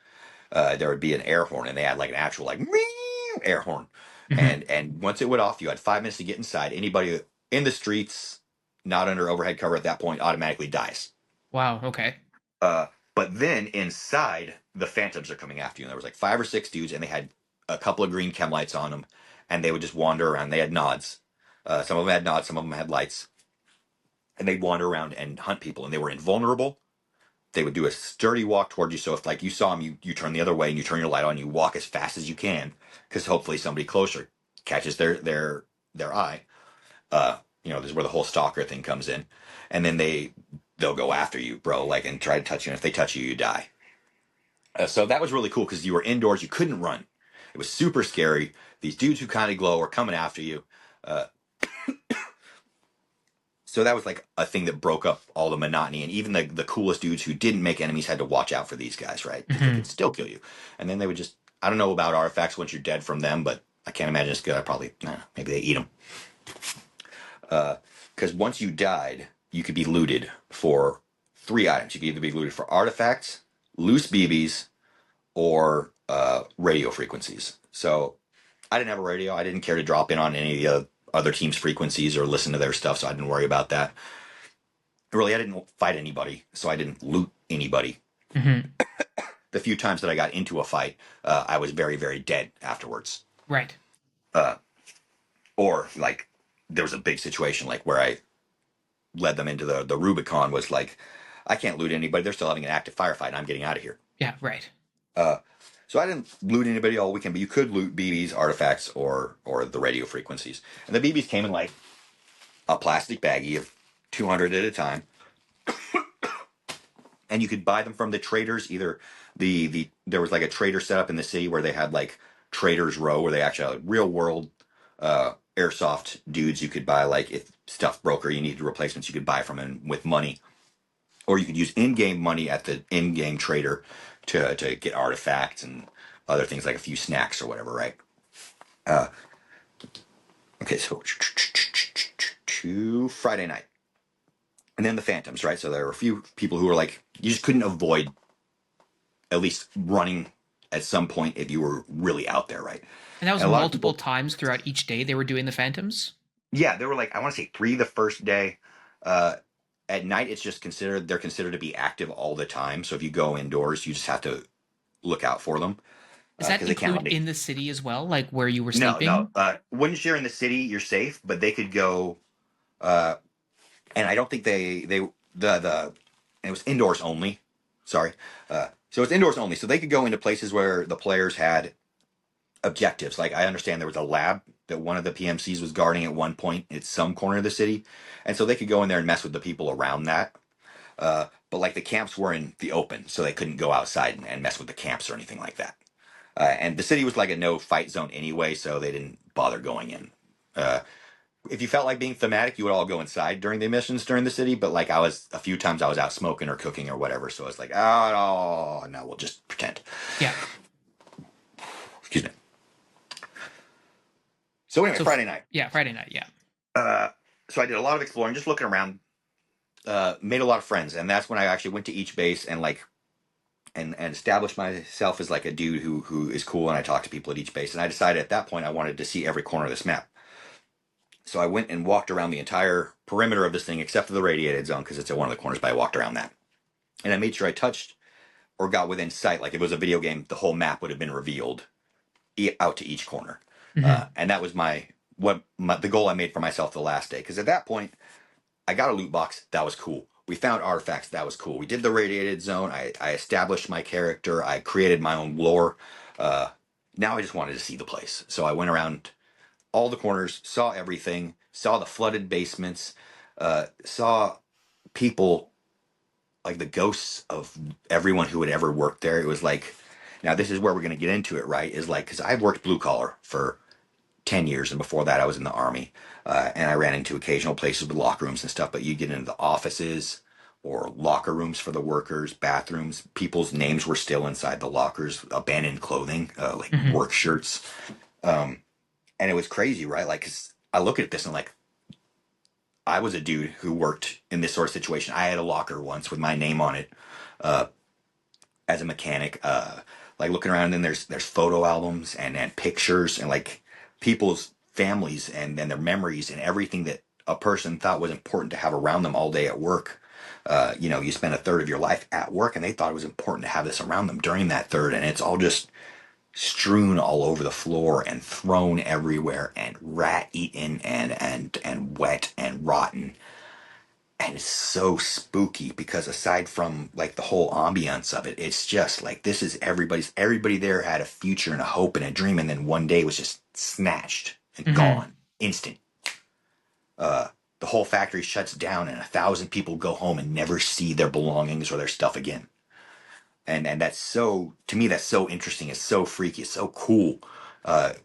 there would be an air horn, and they had like an actual like meow air horn, Hmm. and once it went off, you had 5 minutes to get inside. Anybody in the streets, not under overhead cover at that point, automatically dies. Wow. Okay. Uh, but then inside, the phantoms are coming after you, and there was like 5 or 6 dudes, and they had a couple of green chem lights on them, and they would just wander around. They had nods. Some of them had nods, some of them had lights, and they'd wander around and hunt people, and they were invulnerable. They would do a sturdy walk towards you. So if like you saw them, you turn the other way and you turn your light on. You walk as fast as you can because hopefully somebody closer catches their eye. This is where the whole stalker thing comes in, and then they'll go after you, bro. Like and try to touch you. And if they touch you, you die. So that was really cool because you were indoors. You couldn't run. It was super scary. These dudes who kind of glow are coming after you. Uh, So that was like a thing that broke up all the monotony, and even the coolest dudes who didn't make enemies had to watch out for these guys, right? Because they could Hmm. still kill you. And then they would just, I don't know about artifacts once you're dead from them, but I can't imagine it's good. I probably, maybe they eat them. Because once you died, you could be looted for 3 items. You could either be looted for artifacts, loose BBs, or radio frequencies. So I didn't have a radio. I didn't care to drop in on any of the other team's frequencies or listen to their stuff, so I didn't worry about that. Really, I didn't fight anybody, so I didn't loot anybody. Hmm. The few times that I got into a fight, I was very, very dead afterwards. Right. Uh, or like there was a big situation like where I led them into the Rubicon was like, I can't loot anybody. They're still having an active firefight, and I'm getting out of here. Yeah. Right. Uh, so I didn't loot anybody all weekend, but you could loot BBs, artifacts, or the radio frequencies. And the BBs came in like a plastic baggie of 200 at a time, and you could buy them from the traders. Either there was like a trader set up in the city where they had like traders row where they actually had real world airsoft dudes you could buy, like if stuff broke or you needed replacements you could buy from them with money, or you could use in-game money at the in-game trader to get artifacts and other things like a few snacks or whatever, right? uh okay, so to Friday night, and then the phantoms, right? So there were a few people who were like, you just couldn't avoid at least running at some point if you were really out there, right? And that was And a lot of multiple people, times throughout each day they were doing the phantoms. yeah, they were like, I want to say 3 the first day. Uh, at night, it's just they're considered to be active all the time. So if you go indoors, you just have to look out for them Does that because they can't include let it. in the city as well, like where you were No, no. sleeping? Once you're in the city, you're safe, but they could go. Uh, and I don't think the it was indoors only. Sorry. So it's indoors only. So they could go into places where the players had objectives. Like I understand there was a lab that one of the PMCs was guarding at one point at some corner of the city, and so they could go in there and mess with the people around that. But like the camps were in the open, so they couldn't go outside and mess with the camps or anything like that. And the city was like a no fight zone anyway, so they didn't bother going in. Uh, if you felt like being thematic, you would all go inside during the missions during the city. But like a few times I was out smoking or cooking or whatever, so it's like, oh no, we'll just pretend. Yeah. Excuse me. So anyway, So Friday night. yeah, Friday night. Yeah. Uh, so I did a lot of exploring, just looking around. Made a lot of friends, and that's when I actually went to each base and like and established myself as like a dude who is cool, and I talked to people at each base. And I decided at that point I wanted to see every corner of this map. So I went and walked around the entire perimeter of this thing, except for the radiated zone because it's at one of the corners. But I walked around that, and I made sure I touched or got within sight. Like if it was a video game, the whole map would have been revealed out to each corner, Hmm. and that was the goal I made for myself the last day. Because at that point, I got a loot box. That was cool. We found artifacts. That was cool. We did the radiated zone. I established my character. I created my own lore. Uh, Now I just wanted to see the place. So I went around all the corners, saw everything, saw the flooded basements, saw people like the ghosts of everyone who had ever worked there. It was like, now this is where we're going to get into it, right? Is like, because I've worked blue collar for 10 years, and before that I was in the army, and I ran into occasional places with locker rooms and stuff, but you get into the offices or locker rooms for the workers, bathrooms, people's names were still inside the lockers, abandoned clothing, like Mm-hmm. work shirts. And it was crazy, right? Like, 'cause I look at this and like, I was a dude who worked in this sort of situation. I had a locker once with my name on it, uh, as a mechanic, like looking around, and then there's photo albums and pictures and like people's families and their memories and everything that a person thought was important to have around them all day at work. You spend a third of your life at work, and they thought it was important to have this around them during that third, and it's all just strewn all over the floor and thrown everywhere and rat eaten and wet and rotten. And it's so spooky because aside from like the whole ambiance of it, it's just like this is everybody there had a future and a hope and a dream, and then one day was just snatched and Mm-hmm. gone, instant. The whole factory shuts down, and 1,000 people go home and never see their belongings or their stuff again. And that's so, to me, that's so interesting. It's so freaky. It's so cool.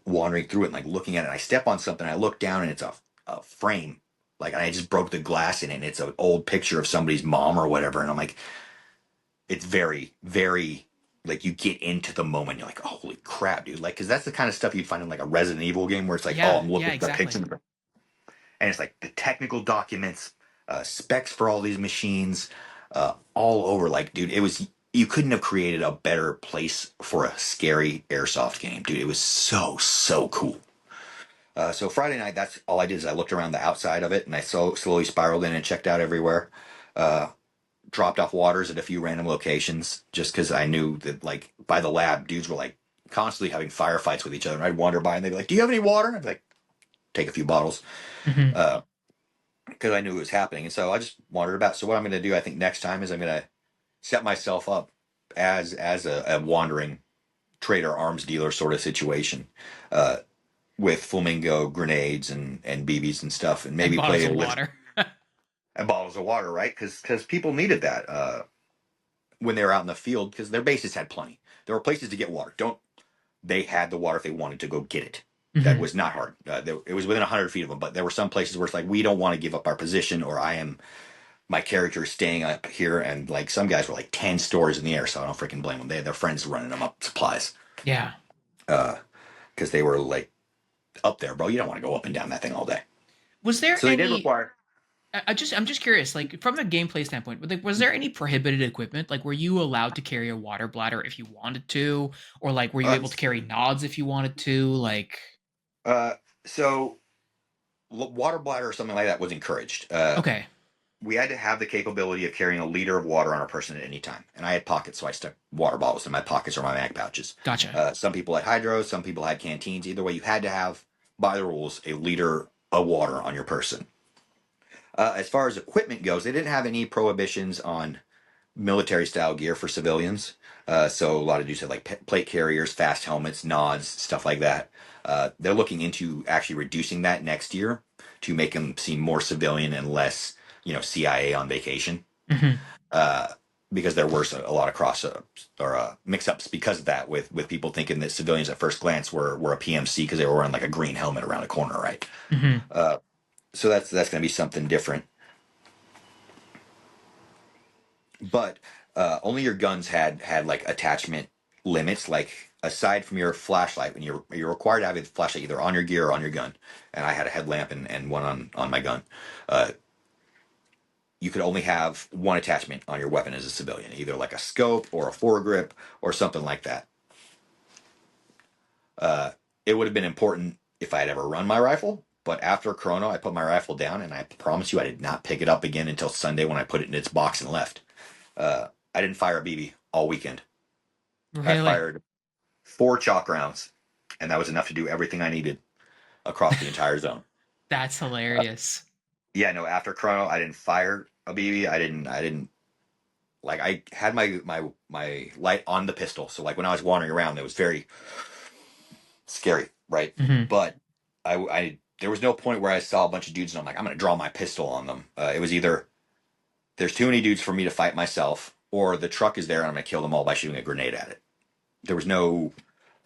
Wandering through it and like looking at it. And I step on something. I look down and it's a frame. Like I just broke the glass in it. And it's an old picture of somebody's mom or whatever. And I'm like, it's very, very like you get into the moment. You're like, oh, holy crap, dude! Like, because that's the kind of stuff you'd find in like a Resident Evil game where it's like, oh, Yeah, I'm yeah, looking at the exactly. picture, and it's like the technical documents, specs for all these machines, all over. Like, dude, it was, you couldn't have created a better place for a scary airsoft game, dude. It was so cool. So Friday night, that's all I did is I looked around the outside of it and I slowly spiraled in and checked out everywhere. Uh, Dropped off waters at a few random locations just because I knew that like by the lab, dudes were like constantly having firefights with each other. And I'd wander by and they'd be like, "Do you have any water?" And I'd be like, "Take a few bottles." Mm-hmm. Uh, because I knew it was happening. And so I just wandered about. So what I'm going to do, I think next time is I'm going to set myself up as a wandering trader, arms dealer sort of situation, uh, with flamingo grenades and BBs and stuff, and And maybe bottles play of with water. and bottles of water, right? Because people needed that when they were out in the field because their bases had plenty. There were places to get water. Don't They had the water if they wanted to go get it. That Mm-hmm. was not hard. It was within 100 feet of them, but there were some places where it's like we don't want to give up our position, or my character is staying up here, and like some guys were like 10 stories in the air, so I don't freaking blame them. They had their friends running them up supplies Yeah. because they were like up there, bro. You don't want to go up and down that thing all day. Was there So they did any? require. I'm just curious, like from a gameplay standpoint, like was there any prohibited equipment? Like were you allowed to carry a water bladder if you wanted to, or like were you Uh, able to carry nods if you wanted to? Like uh, so water bladder or something like that was encouraged. okay, We had to have the capability of carrying a liter of water on a person at any time. And I had pockets, so I stuck water bottles in my pockets or my mag pouches. gotcha. Some people had hydros, some people had canteens. Either way, you had to have, by the rules, a liter of water on your person. As far as equipment goes, they didn't have any prohibitions on military style gear for civilians. So a lot of dudes had like plate carriers, fast helmets, nods, stuff like that. They're looking into actually reducing that next year to make them seem more civilian and less, CIA on vacation. Hmm. Uh, because there were a lot of cross or mix ups because of that, with people thinking that civilians at first glance were a PMC because they were wearing like a green helmet around a corner, right? Hmm. Uh, so that's going to be something different. But only your guns had like attachment limits. Like aside from your flashlight, when you're required to have a flashlight either on your gear or on your gun, and I had a headlamp and one on my gun. Uh, you could only have one attachment on your weapon as a civilian, either like a scope or a foregrip or something like that. Uh, it would have been important if I had ever run my rifle, but after Corona, I put my rifle down, and I promise you, I did not pick it up again until Sunday when I put it in its box and left. I didn't fire a BB all weekend. I Really? fired 4 chalk rounds, and that was enough to do everything I needed across the entire zone. That's Uh, hilarious. Yeah, no, after Chrono, I didn't fire a BB. I didn't like I had my light on the pistol. So like when I was wandering around, it was very scary, right? Hmm. But I there was no point where I saw a bunch of dudes and I'm like, I'm gonna draw my pistol on them. It was either there's too many dudes for me to fight myself, or the truck is there and I'm gonna kill them all by shooting a grenade at it. There was no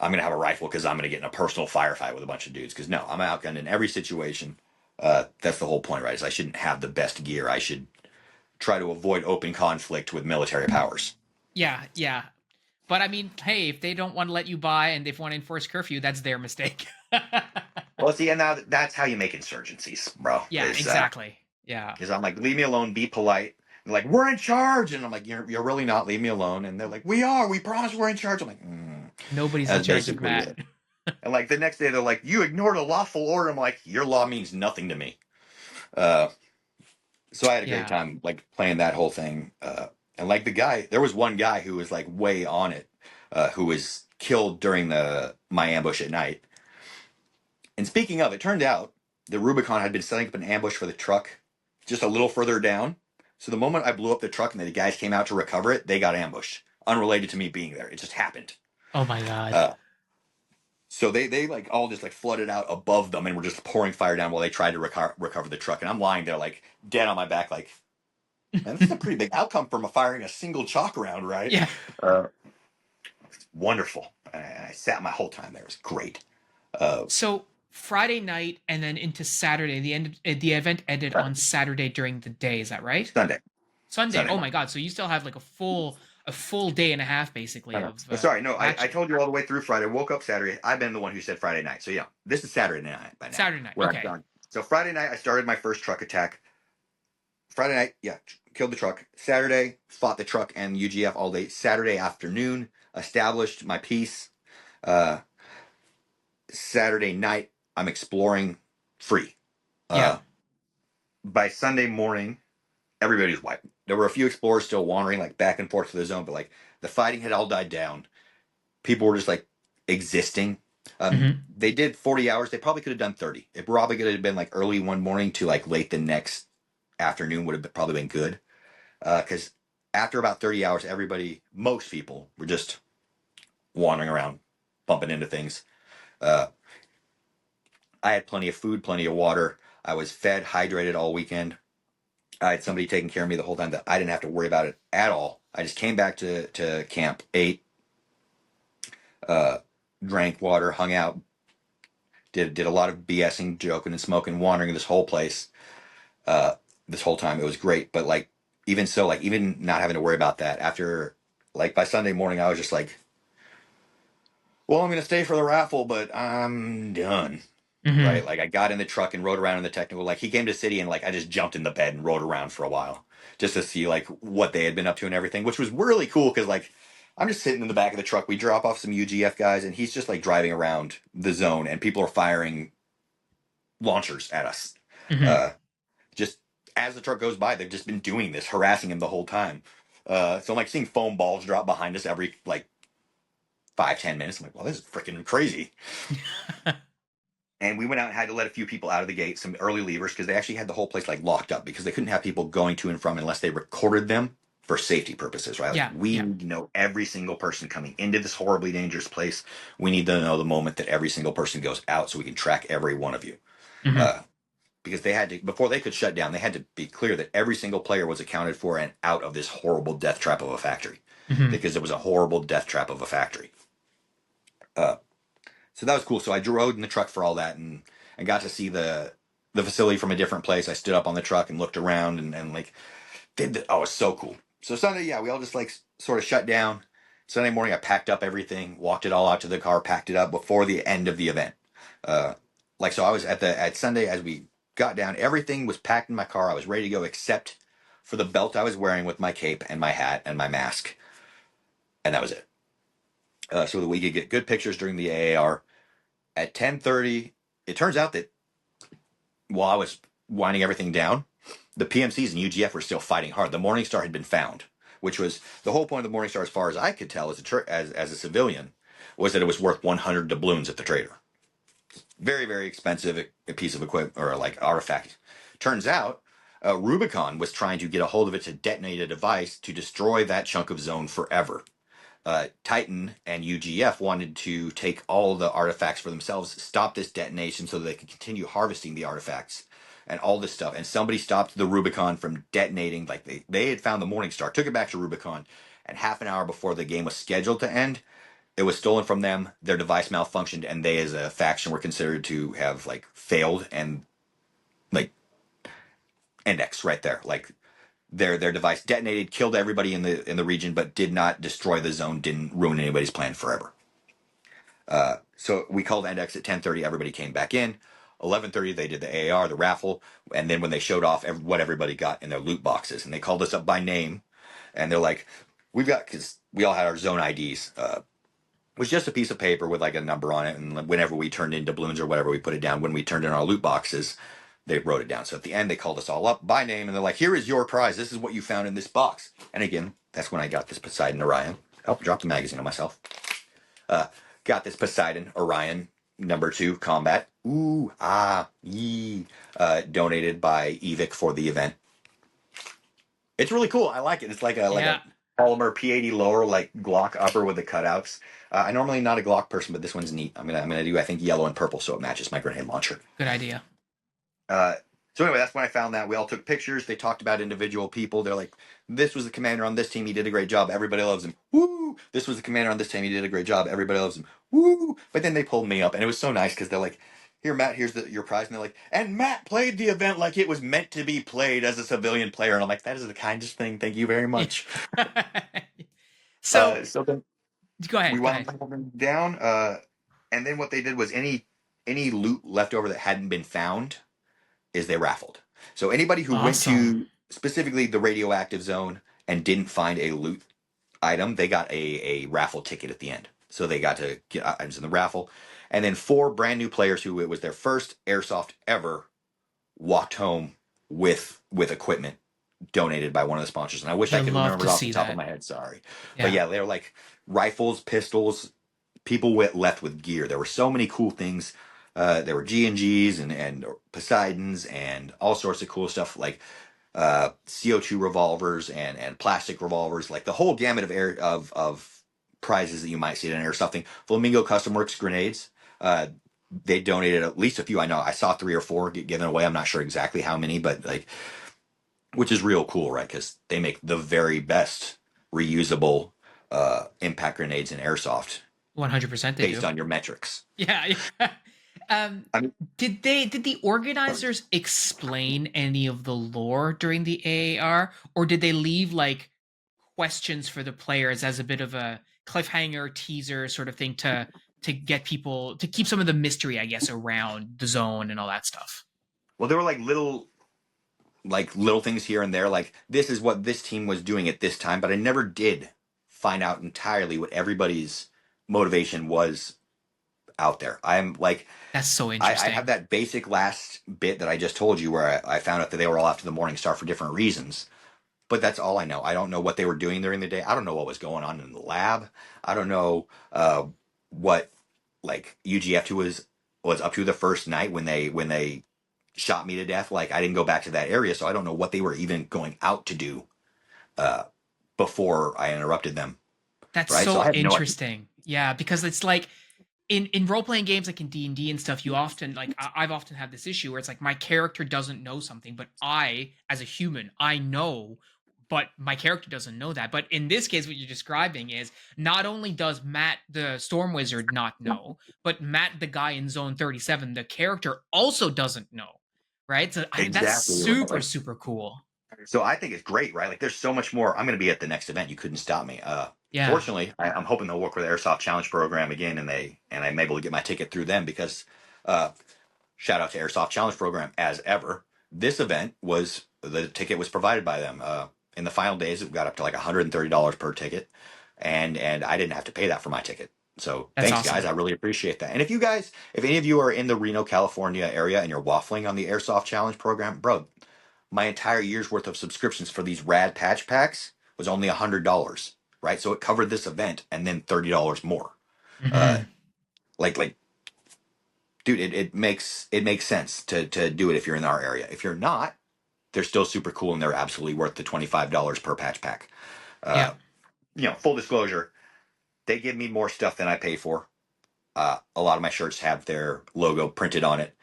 I'm gonna have a rifle because I'm gonna get in a personal firefight with a bunch of dudes. Because no, I'm outgunned in every situation. That's the whole point, right? Is I shouldn't have the best gear. I should try to avoid open conflict with military powers. Yeah, yeah. But I mean, hey, if they don't want to let you buy and they want to enforce curfew, that's their mistake. Well, see, and now that's how you make insurgencies, bro. Yeah, exactly. Yeah. Is I'm like, leave me alone, be polite. They're like, we're in charge, and I'm like, you're really not. Leave me alone. And they're like, we are. We promise we're in charge. I'm like, Nobody's in that's charge of basically Matt. it. And like the next day, they're like, you ignored a lawful order. I'm like, your law means nothing to me. Uh, so I had a great Yeah. time like playing that whole thing. And like the guy, there was one guy who was like way on it, who was killed during the my ambush at night. And speaking of, it turned out the Rubicon had been setting up an ambush for the truck just a little further down. So the moment I blew up the truck and the guys came out to recover it, they got ambushed, unrelated to me being there. It just happened. Oh my god. Uh, so they like all just like flooded out above them and were just pouring fire down while they tried to recover the truck. And I'm lying there like dead on my back, like, man, this is a pretty big outcome from firing a single chalk round, right? Yeah. Uh, Wonderful. And I sat my whole time there. It was great. Uh, So Friday night and then into Saturday. The event ended on Saturday during the day. Is that right? Sunday, Sunday. Sunday Oh morning. my god. So you still have like a full day and a half basically of Sorry, no, I action. told you all the way through Friday. Woke up Saturday. I've been the one who said Friday night. So yeah, this is Saturday night by now. Saturday night. Where I'm Okay. done. So Friday night, I started my first truck attack. Friday night, yeah, killed the truck. Saturday, fought the truck and UGF all day. Saturday afternoon, established my piece. Uh, Saturday night, I'm exploring free. Yeah. Uh, by Sunday morning, everybody's wiped. There were a few explorers still wandering like back and forth to the zone, but like the fighting had all died down. People were just like existing. Hmm. They did 40 hours. They probably could have done 30. It probably could have been like early one morning to like late the next afternoon would have probably been good. Because after about 30 hours, most people were just wandering around, bumping into things. Uh, I had plenty of food, plenty of water. I was fed, hydrated all weekend. I had somebody taking care of me the whole time that I didn't have to worry about it at all. I just came back to camp, ate, uh, drank water, hung out, did a lot of BSing, joking and smoking, wandering this whole place. Uh, this whole time it was great, but like even so, like even not having to worry about that after like by Sunday morning, I was just like, well, I'm gonna stay for the raffle, but I'm done. Hmm. Right? Like I got in the truck and rode around in the technical. Like he came to city and like I just jumped in the bed and rode around for a while just to see like what they had been up to and everything, which was really cool because like I'm just sitting in the back of the truck. We drop off some UGF guys and he's just like driving around the zone and people are firing launchers at us. Hmm. Uh, just as the truck goes by, they've just been doing this, harassing him the whole time. So I'm like seeing foam balls drop behind us every like 5-10 minutes. I'm like, well, this is freaking crazy. And we went out and had to let a few people out of the gate, some early leavers, because they actually had the whole place like locked up because they couldn't have people going to and from unless they recorded them for safety purposes, right? Like Yeah. we Yeah. need to know every single person coming into this horribly dangerous place. We need to know the moment that every single person goes out so we can track every one of you. Hmm. Uh, because they had to, before they could shut down, they had to be clear that every single player was accounted for and out of this horrible death trap of a factory Hmm. because it was a horrible death trap of a factory. Uh, so that was cool. So I rode in the truck for all that and got to see the facility from a different place. I stood up on the truck and looked around and like oh, it's so cool. So Sunday, yeah, we all just like sort of shut down. Sunday morning, I packed up everything, walked it all out to the car, packed it up before the end of the event. Uh, like so, I was at Sunday as we got down. Everything was packed in my car. I was ready to go, except for the belt I was wearing with my cape and my hat and my mask, and that was it. So that we could get good pictures during the AAR at 10:30. It turns out that while I was winding everything down, the PMCs and UGF were still fighting hard. The Morningstar had been found, which was the whole point of the Morningstar, as far as I could tell as a civilian, was that it was worth 100 doubloons at the trader. very, very expensive a piece of equipment or like artifact. Turns out, Rubicon was trying to get a hold of it to detonate a device to destroy that chunk of zone forever. Titan and UGF wanted to take all the artifacts for themselves, stop this detonation so that they could continue harvesting the artifacts and all this stuff. And somebody stopped the Rubicon from detonating. Like they had found the Morning Star, took it back to Rubicon, and half an hour before the game was scheduled to end, it was stolen from them. Their device malfunctioned, and they, as a faction, were considered to have like failed and like index right there. Like their device detonated, killed everybody in the region, but did not destroy the zone, didn't ruin anybody's plan forever. So we called index at 10:30. Everybody came back in. 11:30 they did the AAR, the raffle, and then when they showed off what everybody got in their loot boxes, and they called us up by name, and they're like, "We've got," because we all had our zone IDs. It was just a piece of paper with like a number on it, and whenever we turned in doubloons or whatever, we put it down. When we turned in our loot boxes, they wrote it down. So at the end, they called us all up by name, and they're like, "Here is your prize. This is what you found in this box." And again, that's when I got this Poseidon Orion. Oh, dropped the magazine on myself. Uh, got this Poseidon Orion #2 combat. Ooh, ah, yee. Donated by Evic for the event. It's really cool. I like it. It's like Yeah, a polymer P80 lower, like Glock upper with the cutouts. I normally not a Glock person, but this one's neat. I'm gonna do, I think, yellow and purple so it matches my grenade launcher. good idea. Uh, so anyway, that's when I found that. We all took pictures. They talked about individual people. They're like, "This was the commander on this team. He did a great job. Everybody loves him. Woo! This was the commander on this team. He did a great job. Everybody loves him. Woo!" But then they pulled me up, and it was so nice because they're like, "Here, Matt. Here's your prize." And they're like, "And Matt played the event like it was meant to be played as a civilian player." And I'm like, "That is the kindest thing. Thank you very much." So So then go we ahead, go wound ahead. them down. And then what they did was any loot left over that hadn't been found is they raffled. So anybody who went Awesome. to specifically the radioactive zone and didn't find a loot item, they got a raffle ticket at the end. So they got to get items in the raffle. And then 4 brand new players who it was their first airsoft ever walked home with equipment donated by one of the sponsors. And I wish I You could love remember to it off the see top of that. my head. Sorry, but Yeah. yeah, they were like rifles, pistols. People left with gear. There were so many cool things. There were G&Gs and Poseidons and all sorts of cool stuff like CO2 revolvers and plastic revolvers, like the whole gamut of of prizes that you might see at an airsoft. Flamingo Custom Works grenades. Uh, they donated at least a few. I know I saw 3 or 4 get given away. I'm not sure exactly how many, but like, which is real cool, right? Because they make the very best reusable impact grenades in airsoft 100% they based do. on your metrics. Yeah. Yeah. Um, I mean, did the organizers explain any of the lore during the AAR, or did they leave like questions for the players as a bit of a cliffhanger teaser sort of thing to get people to keep some of the mystery, I guess, around the zone and all that stuff? well, there were like little things here and there, like this is what this team was doing at this time, but I never did find out entirely what everybody's motivation was out there. I'm like, That's so I have interesting. that basic last bit that I just told you where I found out that they were all after the Morning Star for different reasons. But that's all I know. I don't know what they were doing during the day. I don't know what was going on in the lab. I don't know what like UGF2 was up to the first night when they shot me to death. Like I didn't go back to that area, so I don't know what they were even going out to do uh, before I interrupted them. That's Right, so I so have no idea. interesting. Yeah, because it's like in role playing games like in D&D and stuff, you often like I've often had this issue where it's like my character doesn't know something, but I as a human, I know, but my character doesn't know that. But in this case what you're describing is not only does Matt the Storm Wizard not know, but Matt the guy in zone 37, the character also doesn't know. Right? So that's Exactly right. super Like, super cool. so I think it's great, right? Like there's so much more. I'm going to be at the next event. You couldn't stop me. Yeah. Fortunately, I'm hoping they'll work with the Airsoft Challenge program again, and I'm able to get my ticket through them because uh, shout out to Airsoft Challenge program as ever. This event was the ticket was provided by them. In the final days, it got up to like $130 per ticket, and I didn't have to pay that for my ticket. So That's thanks, guys. awesome. I really appreciate that. And if any of you are in the Reno, California area and you're waffling on the Airsoft Challenge program, bro, my entire year's worth of subscriptions for these rad patch packs was only $100, right? So it covered this event and then $30 more. Uh, Mhm. like dude, it makes sense to do it if you're in our area. If you're not, they're still super cool and they're absolutely worth the $25 per patch pack. Yeah. Uh, full disclosure, they give me more stuff than I pay for. A lot of my shirts have their logo printed on it,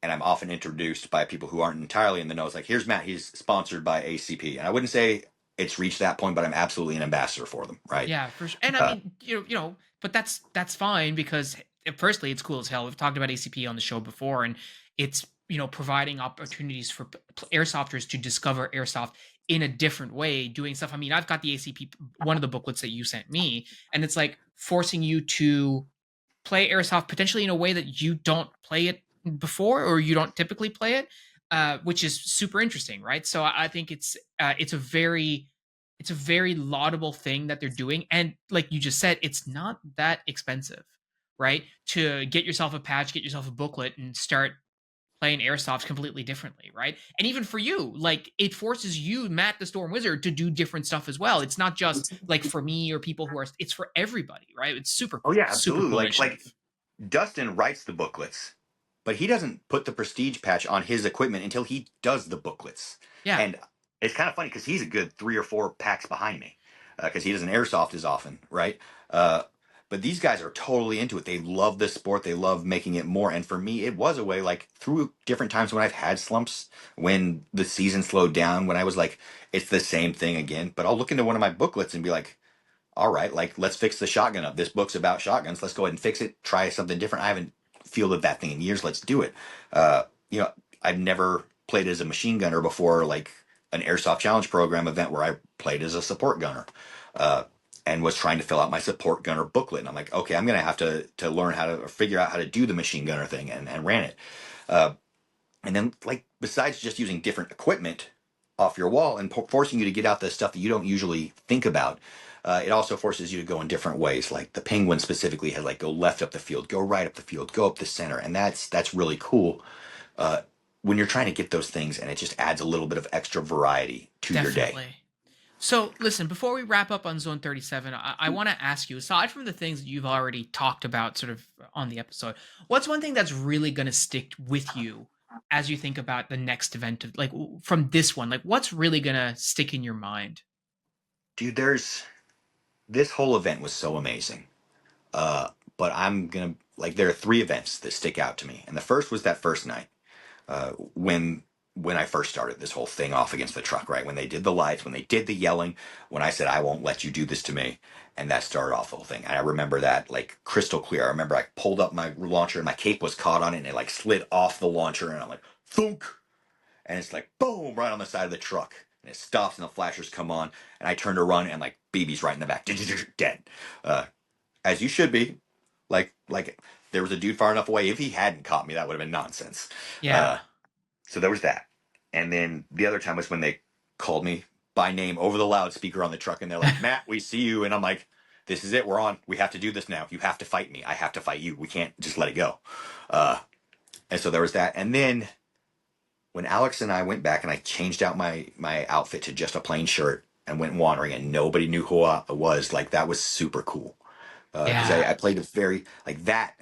and I'm often introduced by people who aren't entirely in the know. It's like, here's Matt, he's sponsored by ACP, and I wouldn't say it's reached that point, but I'm absolutely an ambassador for them, right? Yeah, for sure. And I Uh, mean, but that's fine because firstly, it's cool as hell. We've talked about ACP on the show before, and it's providing opportunities for airsofters to discover airsoft in a different way, doing stuff. I mean, I've got the ACP, one of the booklets that you sent me, and it's like forcing you to play airsoft potentially in a way that you don't play it before or you don't typically play it, which is super interesting, right? So I think it's a very laudable thing that they're doing, and like you just said, it's not that expensive, right? To get yourself a patch, get yourself a booklet, and start playing airsoft completely differently, right? And even for you, like it forces you, Matt the Storm Wizard, to do different stuff as well. It's not just like for me or people who are, it's for everybody, right? It's super oh cool, yeah, super absolutely. cool Like initiative. Dustin writes the booklets, but he doesn't put the prestige patch on his equipment until he does the booklets. Yeah. And it's kind of funny because he's a good 3 or 4 packs behind me because he doesn't airsoft as often, right? Uh, but these guys are totally into it. They love this sport. They love making it more. And for me, it was a way, like through different times when I've had slumps, when the season slowed down, when I was like, it's the same thing again. But I'll look into one of my booklets and be like, all right, like let's fix the shotgun up. This book's about shotguns. Let's go ahead and fix it. Try something different. I haven't fielded that thing in years. Let's do it. Uh, you know, I've never played as a machine gunner before, like an airsoft challenge program event where I played as a support gunner, uh, and was trying to fill out my support gunner booklet. And I'm like, okay, I'm gonna have to learn how to figure out how to do the machine gunner thing, and ran it. Uh, and then like besides just using different equipment off your wall and forcing you to get out the stuff that you don't usually think about, it also forces you to go in different ways. Like the penguin specifically has like go left up the field, go right up the field, go up the center, and that's really cool uh, when you're trying to get those things, and it just adds a little bit of extra variety to your day. Definitely. So, listen, before we wrap up on Zone 37, I want to ask you, aside from the things that you've already talked about sort of on the episode, what's one thing that's really going to stick with you as you think about the next event of like from this one? Like, what's really going to stick in your mind? Dude, there's this whole event was so amazing. But I'm gonna like there are 3 events that stick out to me, and the first was that first night when I first started this whole thing off against the truck, right? When they did the lights, when they did the yelling, when I said, I won't let you do this to me. And that started off the whole thing. And I remember that like crystal clear. I remember I pulled up my launcher and my cape was caught on it and it like slid off the launcher and I'm like, thunk. And it's like, boom, right on the side of the truck. And it stops and the flashers come on. And I turn to run and like BB's right in the back, dead. Uh, as you should be. Like there was a dude far enough away. If he hadn't caught me, that would have been nonsense. Yeah. Uh, so there was that. And then the other time was when they called me by name over the loudspeaker on the truck and they're like, Matt, we see you. And I'm like, this is it. We're on. We have to do this now. You have to fight me. I have to fight you. We can't just let it go. Uh, and so there was that. And then when Alex and I went back and I changed out my outfit to just a plain shirt and went wandering and nobody knew who I was, like that was super cool. Because Yeah. I played a very like that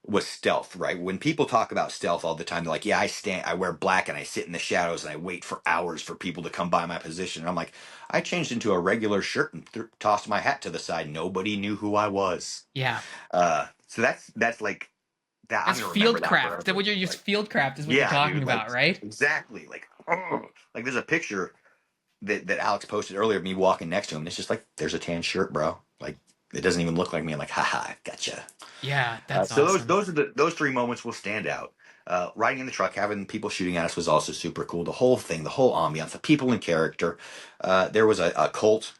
was stealth, right? When people talk about stealth all the time, they're like, "Yeah, I wear black and I sit in the shadows and I wait for hours for people to come by my position." And I'm like, I changed into a regular shirt and tossed my hat to the side. Nobody knew who I was. Yeah. So that's like that. I'm That's gonna remember that fieldcraft. That forever. what you're just Like, fieldcraft is what you're yeah, talking dude, like about, right? exactly. Like, oh, like there's a picture that Alex posted earlier of me walking next to him. And it's just like, there's a tan shirt, bro. Like, it doesn't even look like me. I'm like, haha, gotcha. Yeah, that's So awesome. those 3 moments will stand out. Riding in the truck, having people shooting at us was also super cool. The whole thing, the whole ambiance, the people in character. There was a cult.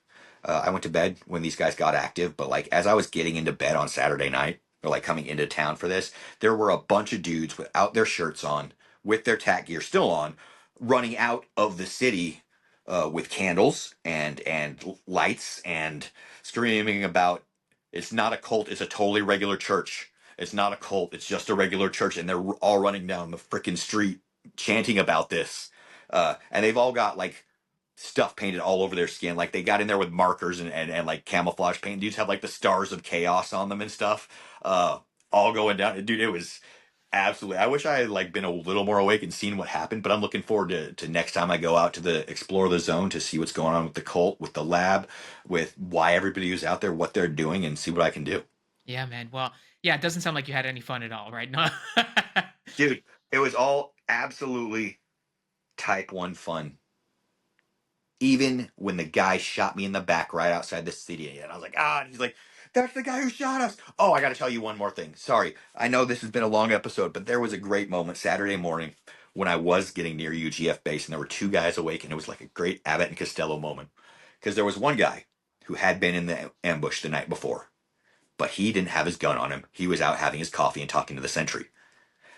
I went to bed when these guys got active, but like as I was getting into bed on Saturday night, or like coming into town for this, there were a bunch of dudes without their shirts on, with their tack gear still on, running out of the city with candles and lights and screaming about it's not a cult, it's a totally regular church. It's not a cult, it's just a regular church. And they're all running down the freaking street chanting about this. And they've all got like stuff painted all over their skin. Like they got in there with markers and like camouflage paint. Dudes have like the stars of chaos on them and stuff. All going down. Dude, it was. Absolutely. I wish I had like been a little more awake and seen what happened, but I'm looking forward to next time I go out to the explore the zone to see what's going on with the cult, with the lab, with why everybody who's out there, what they're doing, and see what I can do. Yeah, man. Well, yeah, it doesn't sound like you had any fun at all, right? No. Dude, it was all absolutely type one fun. Even when the guy shot me in the back right outside the city, and I was like, ah, and he's like, that's the guy who shot us. Oh, I got to tell you one more thing. Sorry, I know this has been a long episode, but there was a great moment Saturday morning when I was getting near UGF base, and there were two guys awake, and it was like a great Abbott and Costello moment because there was one guy who had been in the ambush the night before, but he didn't have his gun on him. He was out having his coffee and talking to the sentry.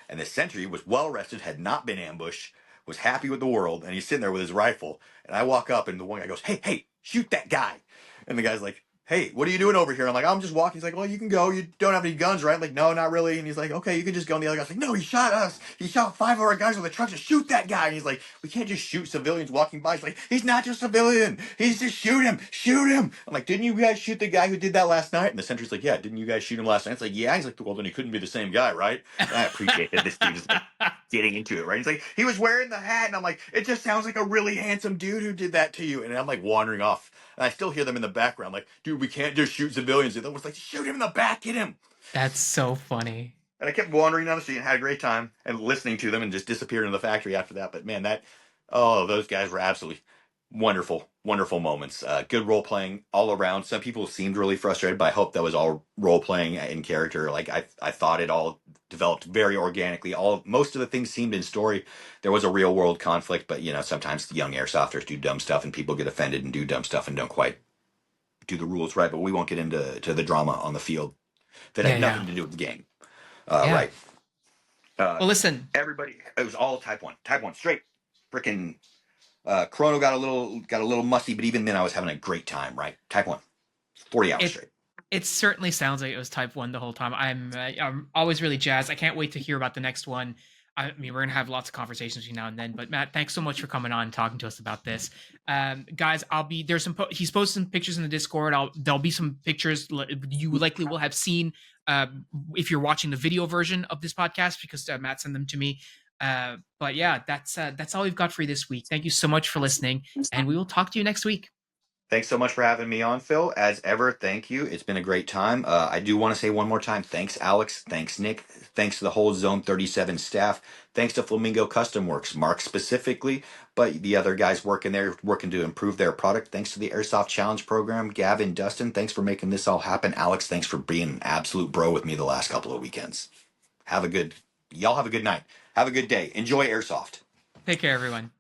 And the sentry was well rested, had not been ambushed, was happy with the world, and he's sitting there with his rifle. And I walk up, and the one guy goes, "Hey, hey, shoot that guy!" And the guy's like, "Hey, what are you doing over here?" I'm like, "I'm just walking." He's like, "Well, you can go. You don't have any guns, right?" I'm like, "No, not really." And he's like, "Okay, you can just go." And the other guy's like, "No, he shot us. He shot five of our guys with a truck. Just shoot that guy." And he's like, "We can't just shoot civilians walking by." He's like, "He's not just a civilian. He's just shoot him, shoot him." I'm like, "Didn't you guys shoot the guy who did that last night?" And the sentry's like, "Yeah, didn't you guys shoot him last night?" It's like, "Yeah." He's like, "Well, then he couldn't be the same guy, right?" And I appreciate that this dude is like getting into it, right? He's like, he was wearing the hat, and I'm like, it just sounds like a really handsome dude who did that to you. And I'm like wandering off, and I still hear them in the background, like, dude, we can't just shoot civilians. And I was like, shoot him in the back, hit him. That's so funny. And I kept wandering down the street and had a great time and listening to them and just disappeared in the factory after that. But man, those guys were absolutely wonderful, wonderful moments. Good role playing all around. Some people seemed really frustrated, but I hope that was all role playing in character. Like I thought it all developed very organically. Most of the things seemed in story. There was a real world conflict, but sometimes the young airsofters do dumb stuff and people get offended and do dumb stuff and don't quite do the rules right. But we won't get into the drama on the field that Yeah, had yeah. nothing to do with the game. Yeah. Right. Uh, Well, listen, Everybody, it was all type one, straight. Freaking Chrono got a little musty, but even then I was having a great time. Right, type one, 40 hours it straight. it certainly sounds like it was type 1 the whole time. I'm always really jazzed. I can't wait to hear about the next one. I mean, we're gonna have lots of conversations between now and then. But Matt, thanks so much for coming on and talking to us about this, guys. There's he's posted some pictures in the Discord. There'll be some pictures you likely will have seen if you're watching the video version of this podcast because Matt sent them to me. But yeah, that's all we've got for you this week. Thank you so much for listening, and we will talk to you next week. Thanks so much for having me on, Phil. As ever, thank you. It's been a great time. I do want to say one more time, thanks, Alex. Thanks, Nick. Thanks to the whole Zone 37 staff. Thanks to Flamingo Custom Works, Mark specifically, but the other guys working there, working to improve their product. Thanks to the Airsoft Challenge program, Gavin, Dustin. Thanks for making this all happen. Alex, thanks for being an absolute bro with me the last couple of weekends. Y'all have a good night. Have a good day. Enjoy Airsoft. Take care, everyone.